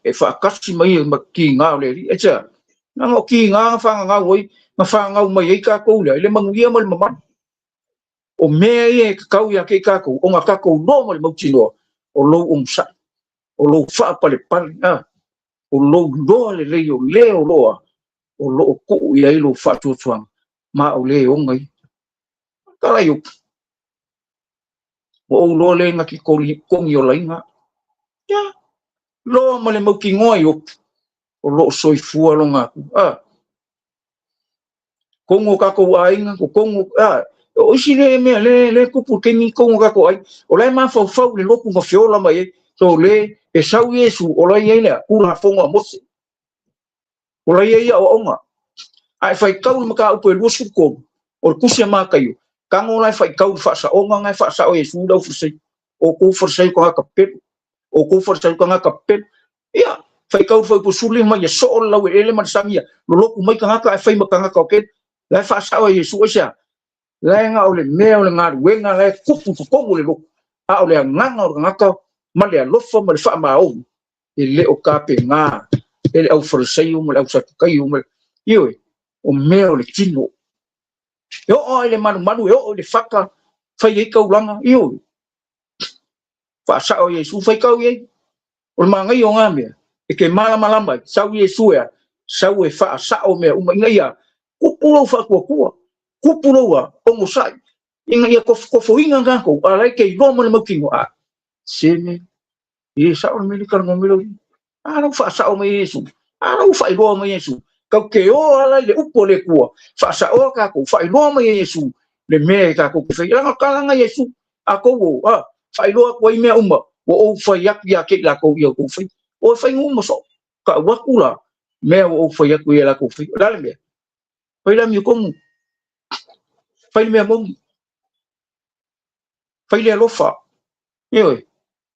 e fa kasi mai ma ki nga le ri echa na ngo ki nga fa nga woi ma fa nga mai ka ko le manguia mal ma o me e ka ya ke ka ko o nga ka ko no mal mo chino o lo sa o lo fa pa le o lo le o lo ko ia lo fa tu tuang ma o le o ngai kala yo o lo le nga ki ko yo la nga ya lo ma le mo ki ngoi yo o lo soifua lo nga kongo ka ko ai nga ko kongo o si le me le kupu ke ni kongo ka ko ai o le ma fa le lo ku fiola mai so le e sau Yesu o la ia le ura fonga mose o la ia o onga ai fai kau maka upo lu su ko o kusia maka yo kango lai fai kau fa sa onga ngai fa sa o Yesu do fusai o ku forsai ko ka pet o ku forsai ko ka pet ia fai kau fai po suli mai so la we ele man samia lo ku mai ka fai maka ka ke lai fa sa o Yesu o sia lai nga o le me o le nga wenga lai kupu ko le lo o le nga o nga ka ma le lo fo ma le fa ma o ele o ka pe nga ele au forsai o le au sa kai o io o meo le tino yo o le manu yo le faka fai e kau langa io fa sa o Yesu fai kau ye o manga yo ngame e ke mala malamba sa o Yesu ya sa o fa sa o me o ngai kupulo fa kupulo wa o mo sai inga ia ko fo inga ngako ala ke no mo le makingo seme e sa o me le kar ngomelo no fa sa o me Yesu no fa ilo me Yesu kau ke o ala le upo le kua fa sa o ka ko fa ilo me Yesu le me ka ko fa ila ka nga Yesu ako wo fa ilo ko i me umma o fa yak ya ke la ko yo ko fa o fa ngum so ka wa kula me o fa yak ya la ko fa la me fa ila mi ko fa me mo fa ile lo fa yo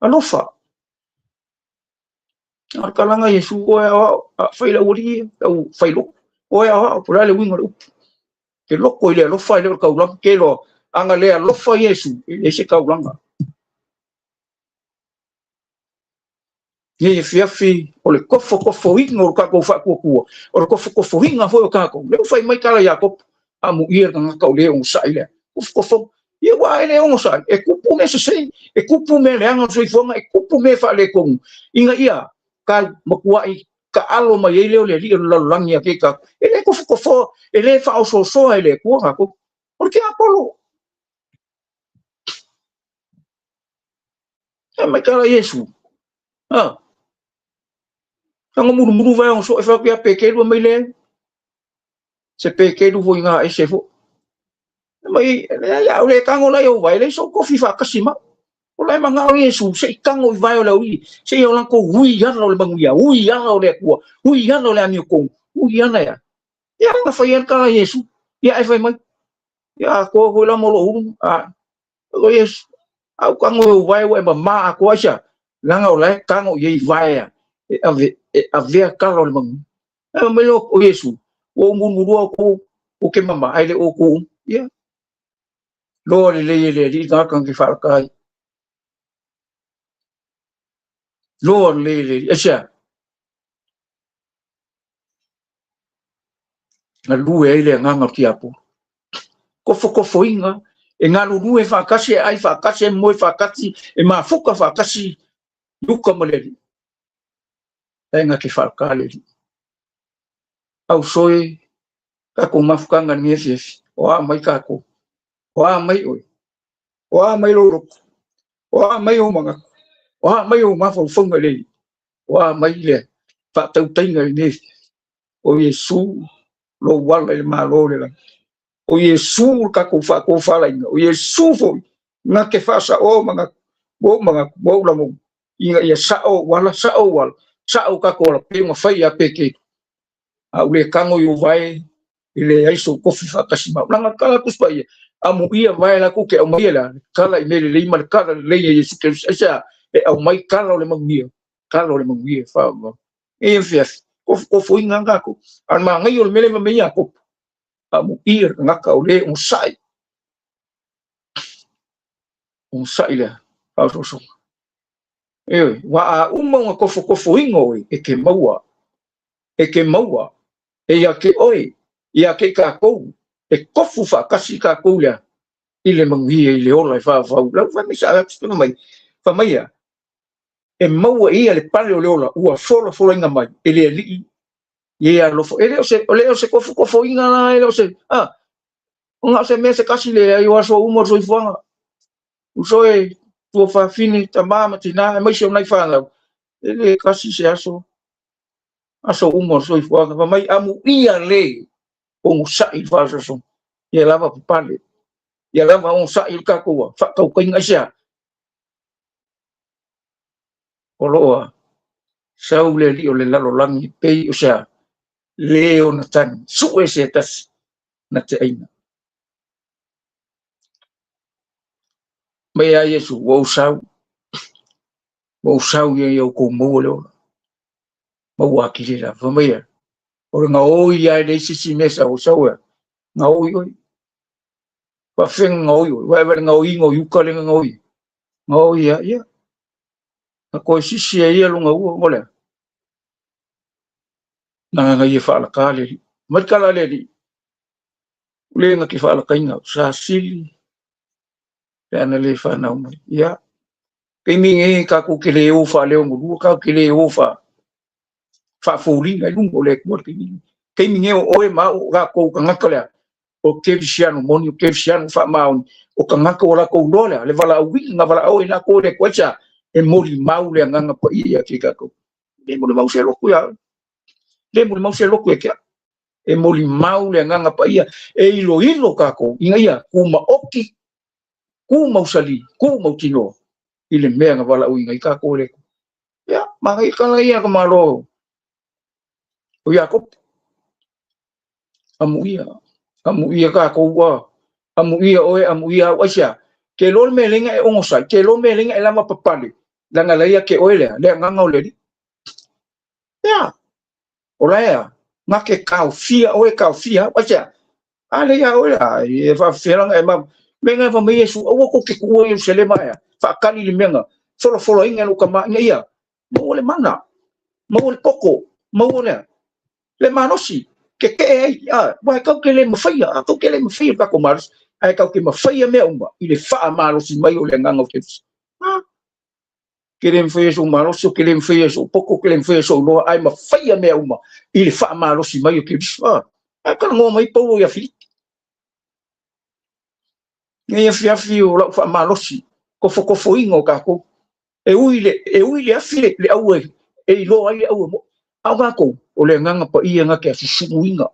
alofa ka nga Yesu o fa ila uri o fa ilo o ya o la le wingo ke loko ile lo fa ile ka ulang ke lo anga le lo fa Yesu ile se ka ulanga ye fiafi o le kofo ingo ka ko fa ko o le kofo inga fo ka ko le fa mai kala Jakob amu ir ka le un sa ile kofo ye wa ile un sa e kupu me se e kupu me le anga so fonga e kupu me fa le ko inga ia ka makua ka alo mai ele o le li lo langi ke ka ele kofo ele fa o so ele ko ha ko porque Apolo e mai kala Yesu ang muru vai so e fa kia peke lu mai le se peke lu vo nga e se fo mai ya o le kango la yo vai le so ko fifa kasima o lai manga o Yesu se kango vai o la ui se yo lan ko ui ya lo le banguia ui ya lo le ko ui ya lo le ami ko ui ya na ya nga fa ya ka Yesu ya e fa mai ya ko la mo lo o Yesu au kango vai wa ma ko acha langa o lai kango ye vai e ave kalo le mang e melo o Yesu o mungu o ke mama ai le o ku ya lo le di ka kan ki fa kai lo le asia na lu e le nganga ki apo ko fo inga e ngalu lu e fa kasi ai fa kasi mo fa kasi e ma fuka fa kasi luka moleri e nga ki fa kai au soe ka ko mafukanga ni ese o a mai ka ko o a mai oi o a mai lo o a mai o manga o a mai o mafa fonga le o a mai le fa tau tainga ni o Yesu lo wala le malo le o Yesu ka ko fa la o Yesu fo na ke fa sa o manga bo la mo ia sa o wala sa o ka ko la pe mo fa ia pe ke a le kango yo vai ile ai so ko fa ka si ma langa kala ku spa ia amu ia vai la ku ke o mai la kala i mele le mal kala le Yesu ke sa e au mai kala le mangia fa e fias ko fo inga ko an ma ngai o mele me ia ko amu ia ngaka o le un sai le a so e wa a uma ko fo ingo e ke maua e ia ke oi ia ke ka ko e kofu fa kasi ka ko le ile mangi ile ola fa la fa mi sa no mai fa mai e maua ia le pale o le ola ua fola inga mai ele li ia lo fo ele o se kofu inga la ele o se nga se me se kasi le ai wa so uma so ifanga uso e tu fa fini tamama tina mai se nai fa la ele kasi se aso uma so ifanga fa mai amu ia le o sa i fa so ia lava pale ia lava on sa il ka ko fa ka inga sia oloa sau le li o le lalo langi pei o sea leo na tan su ese tas na te aina mai a Yesu wo sau ye yo ko mo le mo wa ki la fa mai o nga o ia le si mesa o sau nga o yo pa fen nga o yo wa nga o ingo yu ka le nga o ia ko si ia lo nga o mo le nga ye fa la ka le mar ka la le nga ki fa la ka inga sa sili ana le fa na mo ia ke mingi ka ku ke le o fa le mo ka ke le o fa fuli ngai lungo le mo ke mingi o e ma o ga ko ka ngaka le o ke visiano moni o ke visiano fa ma o ka ngaka o la ko lola le vala wi nga vala o ina ko le kwacha e mori mau le nganga pa ia ke ka ko le mo mau se lo ku ya le mo mau se lo ku ke e mori mau le nganga pa ia e ilo ka ko inga ia ku ma oki ku mau sali ku mau tino ile mea nga vala o inga ka ko le ya ma ngai ka la ia ka malo o Jakob amu ia ka ko wa amu ia wasia ke lo me lenga e ongosa ke lo me lenga e lama papale langa la ia ke oile le nganga o le ya ola ya make ka fia wasia ale ya ola e fa felanga e ma menga fa me Yesu o ko ke ko e se le maia fa kali le menga folo inga no kama ia mo le mana mo le poko mo le manosi ke wa ka ke le mafia ka ke le mafia ka ko mars ai ka ke mafia me umba ile fa manosi mai o le nganga ke ke le mafia so manosi ke le mafia so poko ke le mafia so no ai mafia me umba ile fa manosi mai o ke ka ngo mai po ya fi nge ya fi o la fa manosi ko fo ingo ka ko e uile afile le au e lo ai au mo au ga ko o le nganga pa ia nga ke suinga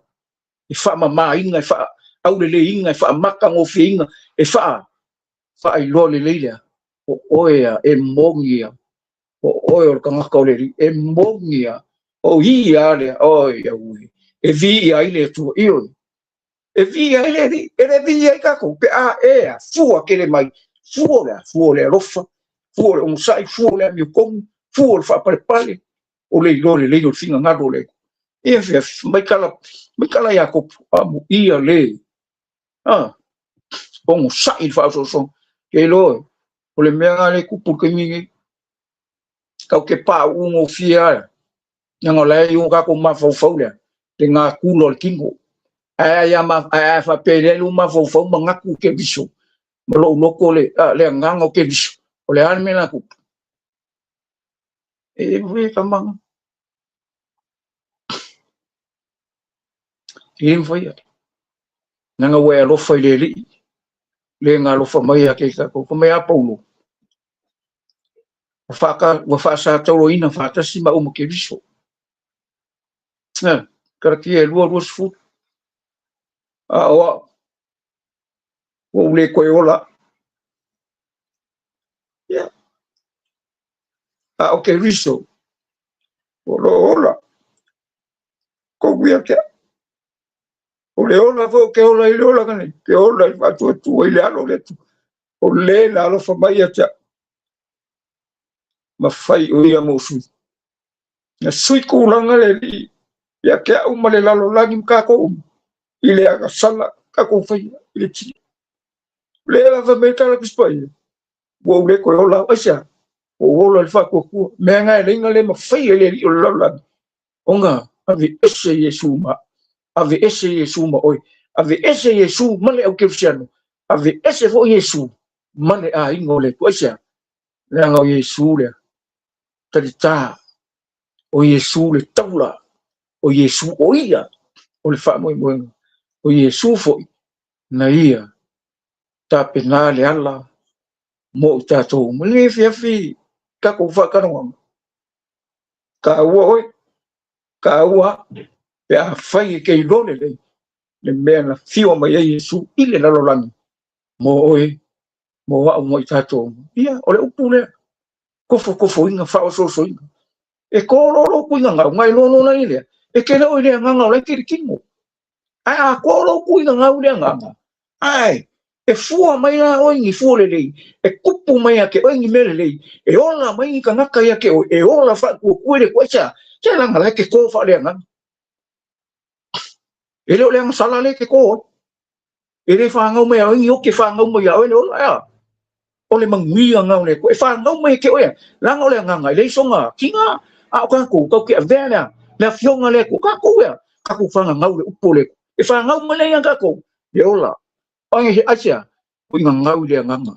e fa mama inga fa au le inga fa maka ngo finga e fa ai lo le o oea e mongia o kanga ka le e mongia o ia le o ia ui e vi ai le tu io e vi ai le vi ai ka ko pe fu ke le mai fu le rofa fu on sai fu le mi kom fu fa pale o le lo finga ngado le e fe mai kala ya ko amu ia le on sai fa so ke lo o le mea le kupu ke mingi kau ke pa ungo fia nga le yung ka ko ma fo le te nga kulo kingo ya ma fa pele lu ma fo mangaku ke biso lo loko le ngango ke biso o le alme la ku e we kamang e foi nga we lo foi le nga lo fa mai ke ka ko me a paulo wa fa sa tolo ina fa ta si ma o mo ke biso kara ki e lua fu o le ko ola ya o ke biso o lo ola ko via ke o le ola fo ke ola ile ola kane ke ola fa tu ile alo le tu o le la lo fa mai ata ma fai o ia mo su na sui ku langa le li ya ke o male la lo langi ka ko ile aga sala ka ko fai ile ti le la fa me ka la spai o le ko ola asia o ola fa ko ku me nga le ma fai le o la onga ave ese yesu ma ave ese yesu ma oi ave ese yesu male o kristiano ave ese fo yesu mane a ingole ko sia le nga yesu le talita o yesu le taula o yesu o ia o le fa mo o yesu fo na ia ta penale ala mo ta to mo le fi ka ko fa ka no ka wo ka wa pe a fai ke lole le mea na fio mai Yesu ile la lolangi mo wa mo tato ia ole upule kofo inga fa o so inga e ko lo ku inga ngai no na ile e ke lo ile nga le kirkingo ai a ko lo ku inga ile nga ai e fua mai na o ngi fu le e kupu mai ke o ngi mele le e ola mai ka ngaka ya ke e ola fa ku le ko cha la nga ke ko fa le nga e le masala le ke ko e le fa ngau mai o ngi o ke fa ngau mai o le ola o le mangia ngau le ko e fa ngau mai ke o la ngau le nga le songa kinga a ka ko ke vena le fionga le ko ka ku fa ngau le upole e fa ngau mai le ka ko e ola o ngi asia ko ngau le nga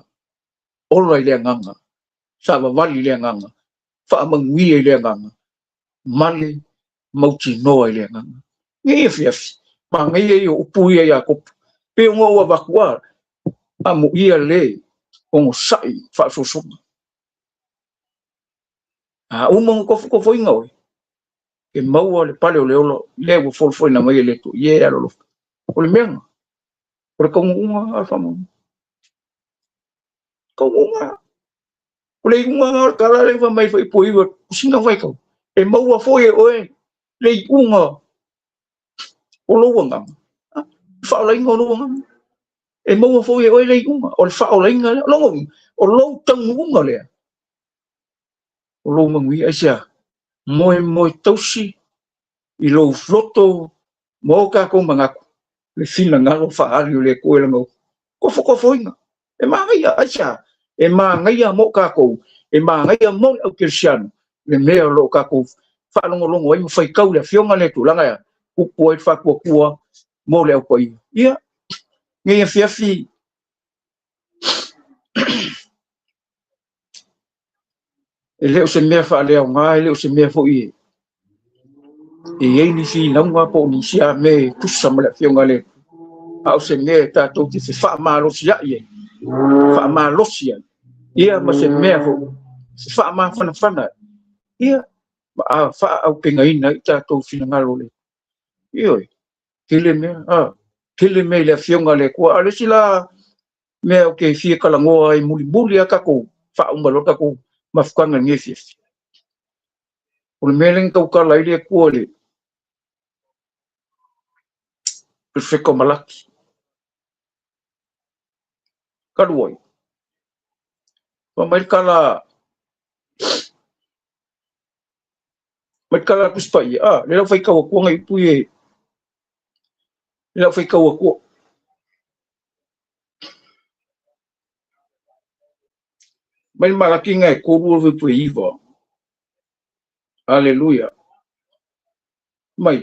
ola le nga sa va vali le nga fa mangia le nga mali mauti no le nga ngi fi ma ngi o upu ya ko pe ngo wa bakwa amu ia le on sai fa so umong ko foi ngoi e mau le pale o le olo le wo foi na mai le tu ye alo o le menga por ko uma fa mo ko uma o le uma kala le fa mai foi poi singa vai ko e mau foi o le unga o lo wanga fa le ngono e mau foi o le unga o fa o le nga o lo tang unga le o lo mangui asia moi tausi i lo floto mo ka ko mangaku le fina ngalo fa ali le ko le mo ko foinga e mangai acha e mangai mo ka ko e mangai mo o cristiano le me lo ka ko fa longo ai fai kau le fionga le tu langa ku po fa ko mo le ko ia ngi fi e le o se me fa le nga le o se me fo i e ni fi longa po ni sia me tu sa mo le fionga le au se me ta to ti fa ma lo sia ye fa ma lo sia ia ma se me fo fa ma fana ia fa au penga ina ta to fina ngalo le io kile me le fionga le ko ale sila me o ke fi kala ngo ai muli aka ko fa un balo ka ko mafukanga ngefi o le meleng tau kala ile ko le perfecto malaki kaduoi pa mai kala Mai kala kuspai le lau fai kau ko ngai pui le lau fai kau ko mai malaki ngai ko ru pui iwa haleluya mai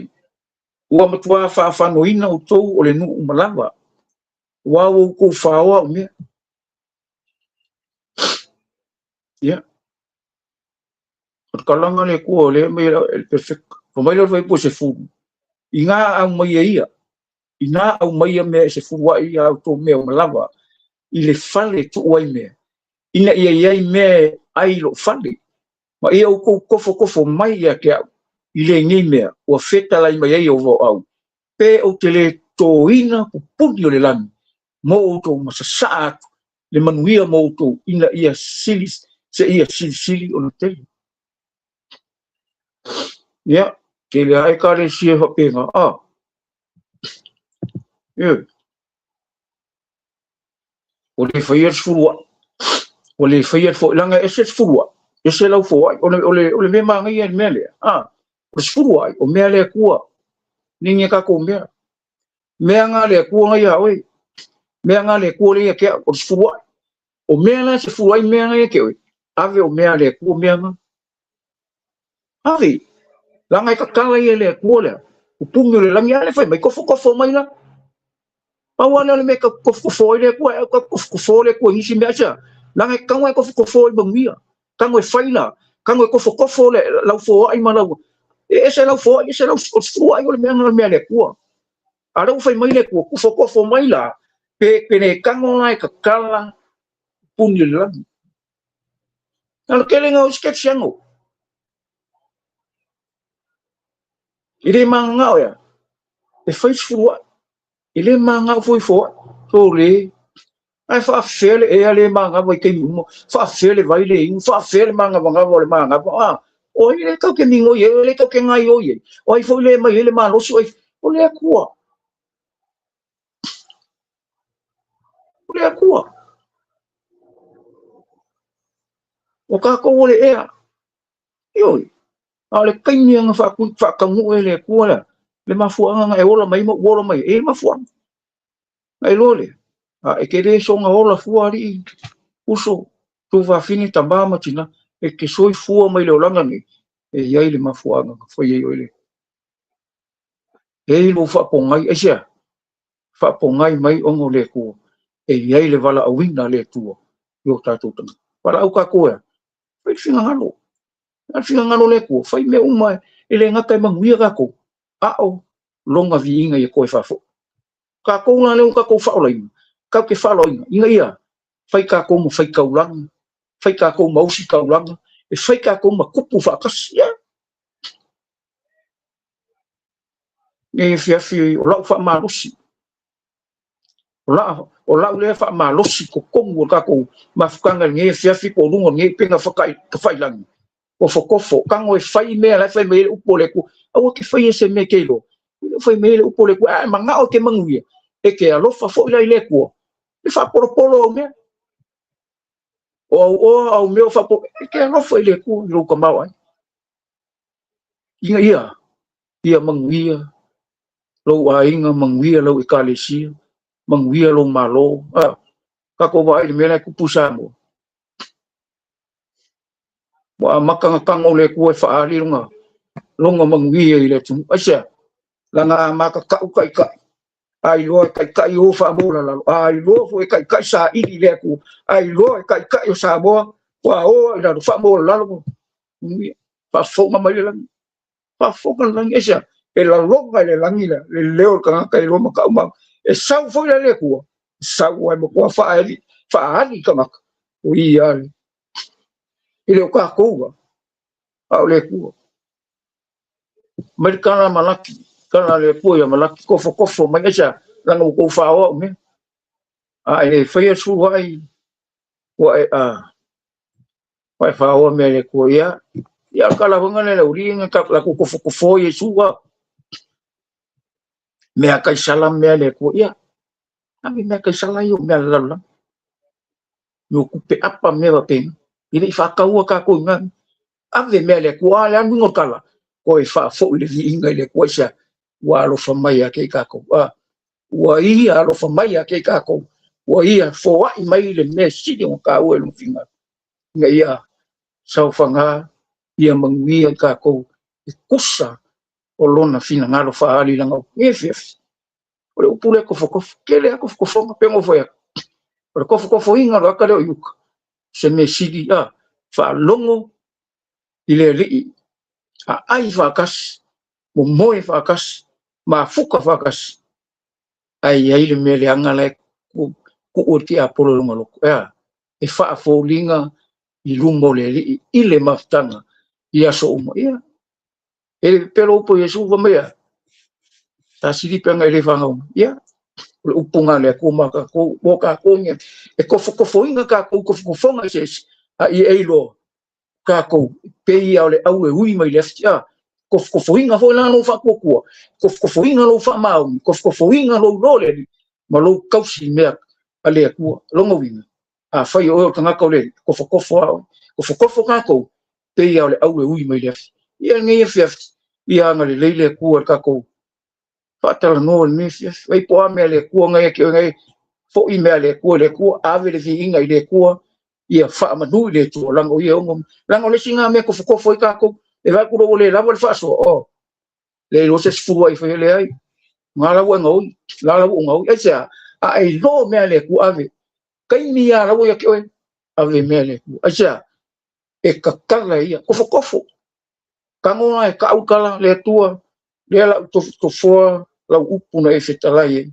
ua matua fa no ina o tou o le nu malava wa o ko fa wa me ya kalanga le ko le mai el perfect ko mai le vai po se fu inga au mai ia ina au mai me se fu wa ia o to me o malava i le fale tu wai me ina ia me ai lo fale ma ia o ko kofo mai ia ke i le ngi me o feta lai mai ia o vo au pe o tele to ina ku pudi o le lani mo o to masasa le manuia mo to ina ia silis se ia sili o le tele ya ke le ai ka le sia ho penga o le faier furua o le faier fo langa ese furua ese lau fo o le me manga ia mele o furua o mele kua ninge ka ko me nga le kua ia oi me nga le kua le ke o furua o mele se furua me nga ke oi ave o mele kua me nga ave langa ka kala ia le kua le o pungo le langa le fai mai kofo mai la awana le me ka kofo le kua ka kofo le kua isi me acha langa ka ngai kofo le bangia ka ngai faila ka ngai kofo le lau fo ai mana ese lau fo ese lau fo ai le me le kua ara fai mai le kua kofo mai la pe ne ka ngai ka kala pungi le langa ala kelenga o sketchiango ile manga ya e fai fo ile manga foi fo so le ai fa fele e ale manga vai ke mo fa fele vai le fa fele manga vanga vole manga o ile ka ke mingo ye le ka ke ngai o ye o ai foi le mai le malo so o le akua o ka ko le e yo ale kaini nga fa ka ngu le akua la le mafuanga nga e ola mai mo ola mai e mafuanga ai lole e ke le so nga ola fuari uso tu va fini tambama tina e ke soi fua mai le olanga ni e ia le mafuanga foi e ole e lo fa pongai e sia fa pongai mai ongo le ku e ia le vala awina le tu yo tatu tanga para au ka ko fai finga ngalo le ku fai me uma ele nga kai manguia ka ko o longa viinga e ko fa fo ka ko na le ka ko fa olai ka ke fa olai inga ia fai ka ko mo fai ka ulang fai ka ko mau si ka ulang e fai ka ko ma kupu fa kasia e fi o la fa malusi o la le fa malusi ko kongo ka ko mafukanga nge fi ko lungo nge penga fa kai ka fai lang o fo kango e fai me la fai me upole ku o ke fai ese me ke lo fai me upole ku manga o ke manguia e ke alo fa fo ile ku e fa polo me o meu fa po ke alo fa ile ku lo ka mau ia manguia lo ainga manguia lo ikalesia manguia lo malo ka ko vai me la ku pusamo wa makanga kang ole ku fa ali longa manguia ile tu asia langa maka ka ai lo kai o fa bola la ai lo foi kai sa ili le ku ai lo kai o sa bo wa o da fa bola la fa fo ma mai la fa fo kan lang asia e la longa le langi la le leo ka kai lo maka uma e sa fo le ku sa wa mo ko fa ali ka mak o ia ile ka ko au le ku merkana malaki kana le po ya malaki kofo mai asia langa ko fa o me e fai su vai wa vai fa o me le ko ya kala hunga le uri nga la ko fo ye su wa me ka salam me le ko ya ami me ka salam yo me la yo ku pe apa me va pe ile fa ka wa ka ko nga ave me le ko ala ngo kala ko e fa fo le vi inga le ko sa wa lo fa mai ke ka ko wa ia lo fa mai ke ka ko wa ia fo wa i mai le me si de ka o lu finga nga ia sau fanga ia mangia ka ko kusa o lona fina ngalo fa ali langa efef o le upule ko foko kele ko foko fonga pengo foi o ko foko inga lo ka le yuk se me sidi fa longo ile li ai fa kas mo moe fa kas ma fuka fa kas ai le mele anga le ku o ti apolo longo e fa fo linga i lungo le li ile maftanga ia so mo ia e pero po Yesu va mea ta siri penga ele vanga ia o upunga le ko maka ko boka ko nge e ko fo inga ka ko fonga ses a i eilo ka ko pe ia le au e ui mai leftia ko fo inga fo la no fa ko fo inga lo fa mau ko fo inga lo le ma lo kausi mea ale ku longo winga a fai o tanga ko le ko fo ka ko pe ia le au e ui mai leftia ia nge fiaf ia ngale leile ku ka ko patala no le fiaf ai po ame le ku ngai ke ngai fo i me le ku ave le vinga le ku ia fa manu le tu lango ia ngom lango le singa me ko fo ka ko e va ku le la vol fa so le lo se fu ai fe le ai ngala wa ngoi la la ngoi ai sa ai lo me le ku ave kai ni ya la wo ya ke ave me le ku ai sa e ka kala ia ko fo kango ai ka ukala le tua le la to fo la upu na e fetalai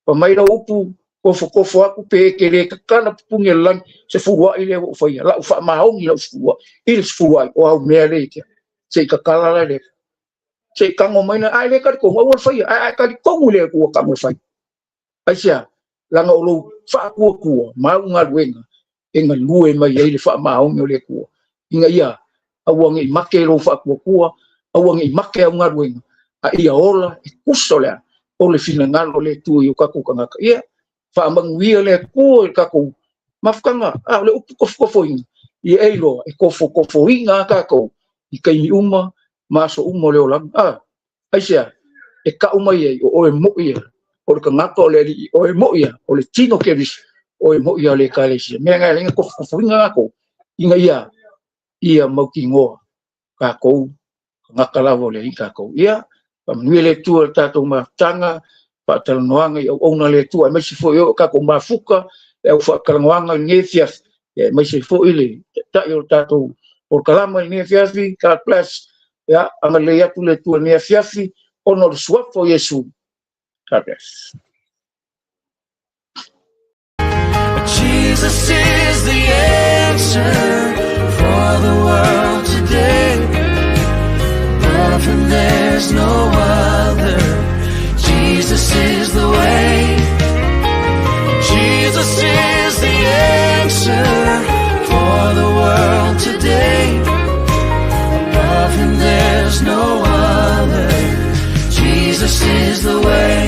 pa mai la upu ko fo aku pe ke le kana punge lan se fuwa ile o fa la fa ma o ile fuwa il fuwa o au me le ke se ka kala le se kango mai na ai le ka ko o fa ai ka ko le ko ka mo fa ai sia la no lo fa ko ma unga wenga enga lue mai ile fa ma o le ko inga ia awangi make lo fa ko awangi make unga wenga a ia ola kusola o le finangalo le tu yo ka ku kanga ia fa manguia le ku ka ku mafkanga le ko foin i eilo e ko foinga ka ko i kai uma maso umo le olam aisia e ka uma ye o e mo ia o le kanga ko le o e mo ia o le tino kevis o e mo ia le kalesia me nga le ko foinga ko inga ia mo kingo ka ko ngakala vole ka ko ia pamile tu tato matanga patalnoanga o ona le tu mai se foi ka ko mafuka e o fakalnoanga ngefias e mai se foi ile ta yo tato por kalama ngefias vi ka plus ya amale ya tu le tu ngefias ono swap for Yesu ka plus. Jesus is the answer for the world today. Above him there's no other. Jesus is the way. Jesus is the answer for the world today. Above him there's no other. Jesus is the way.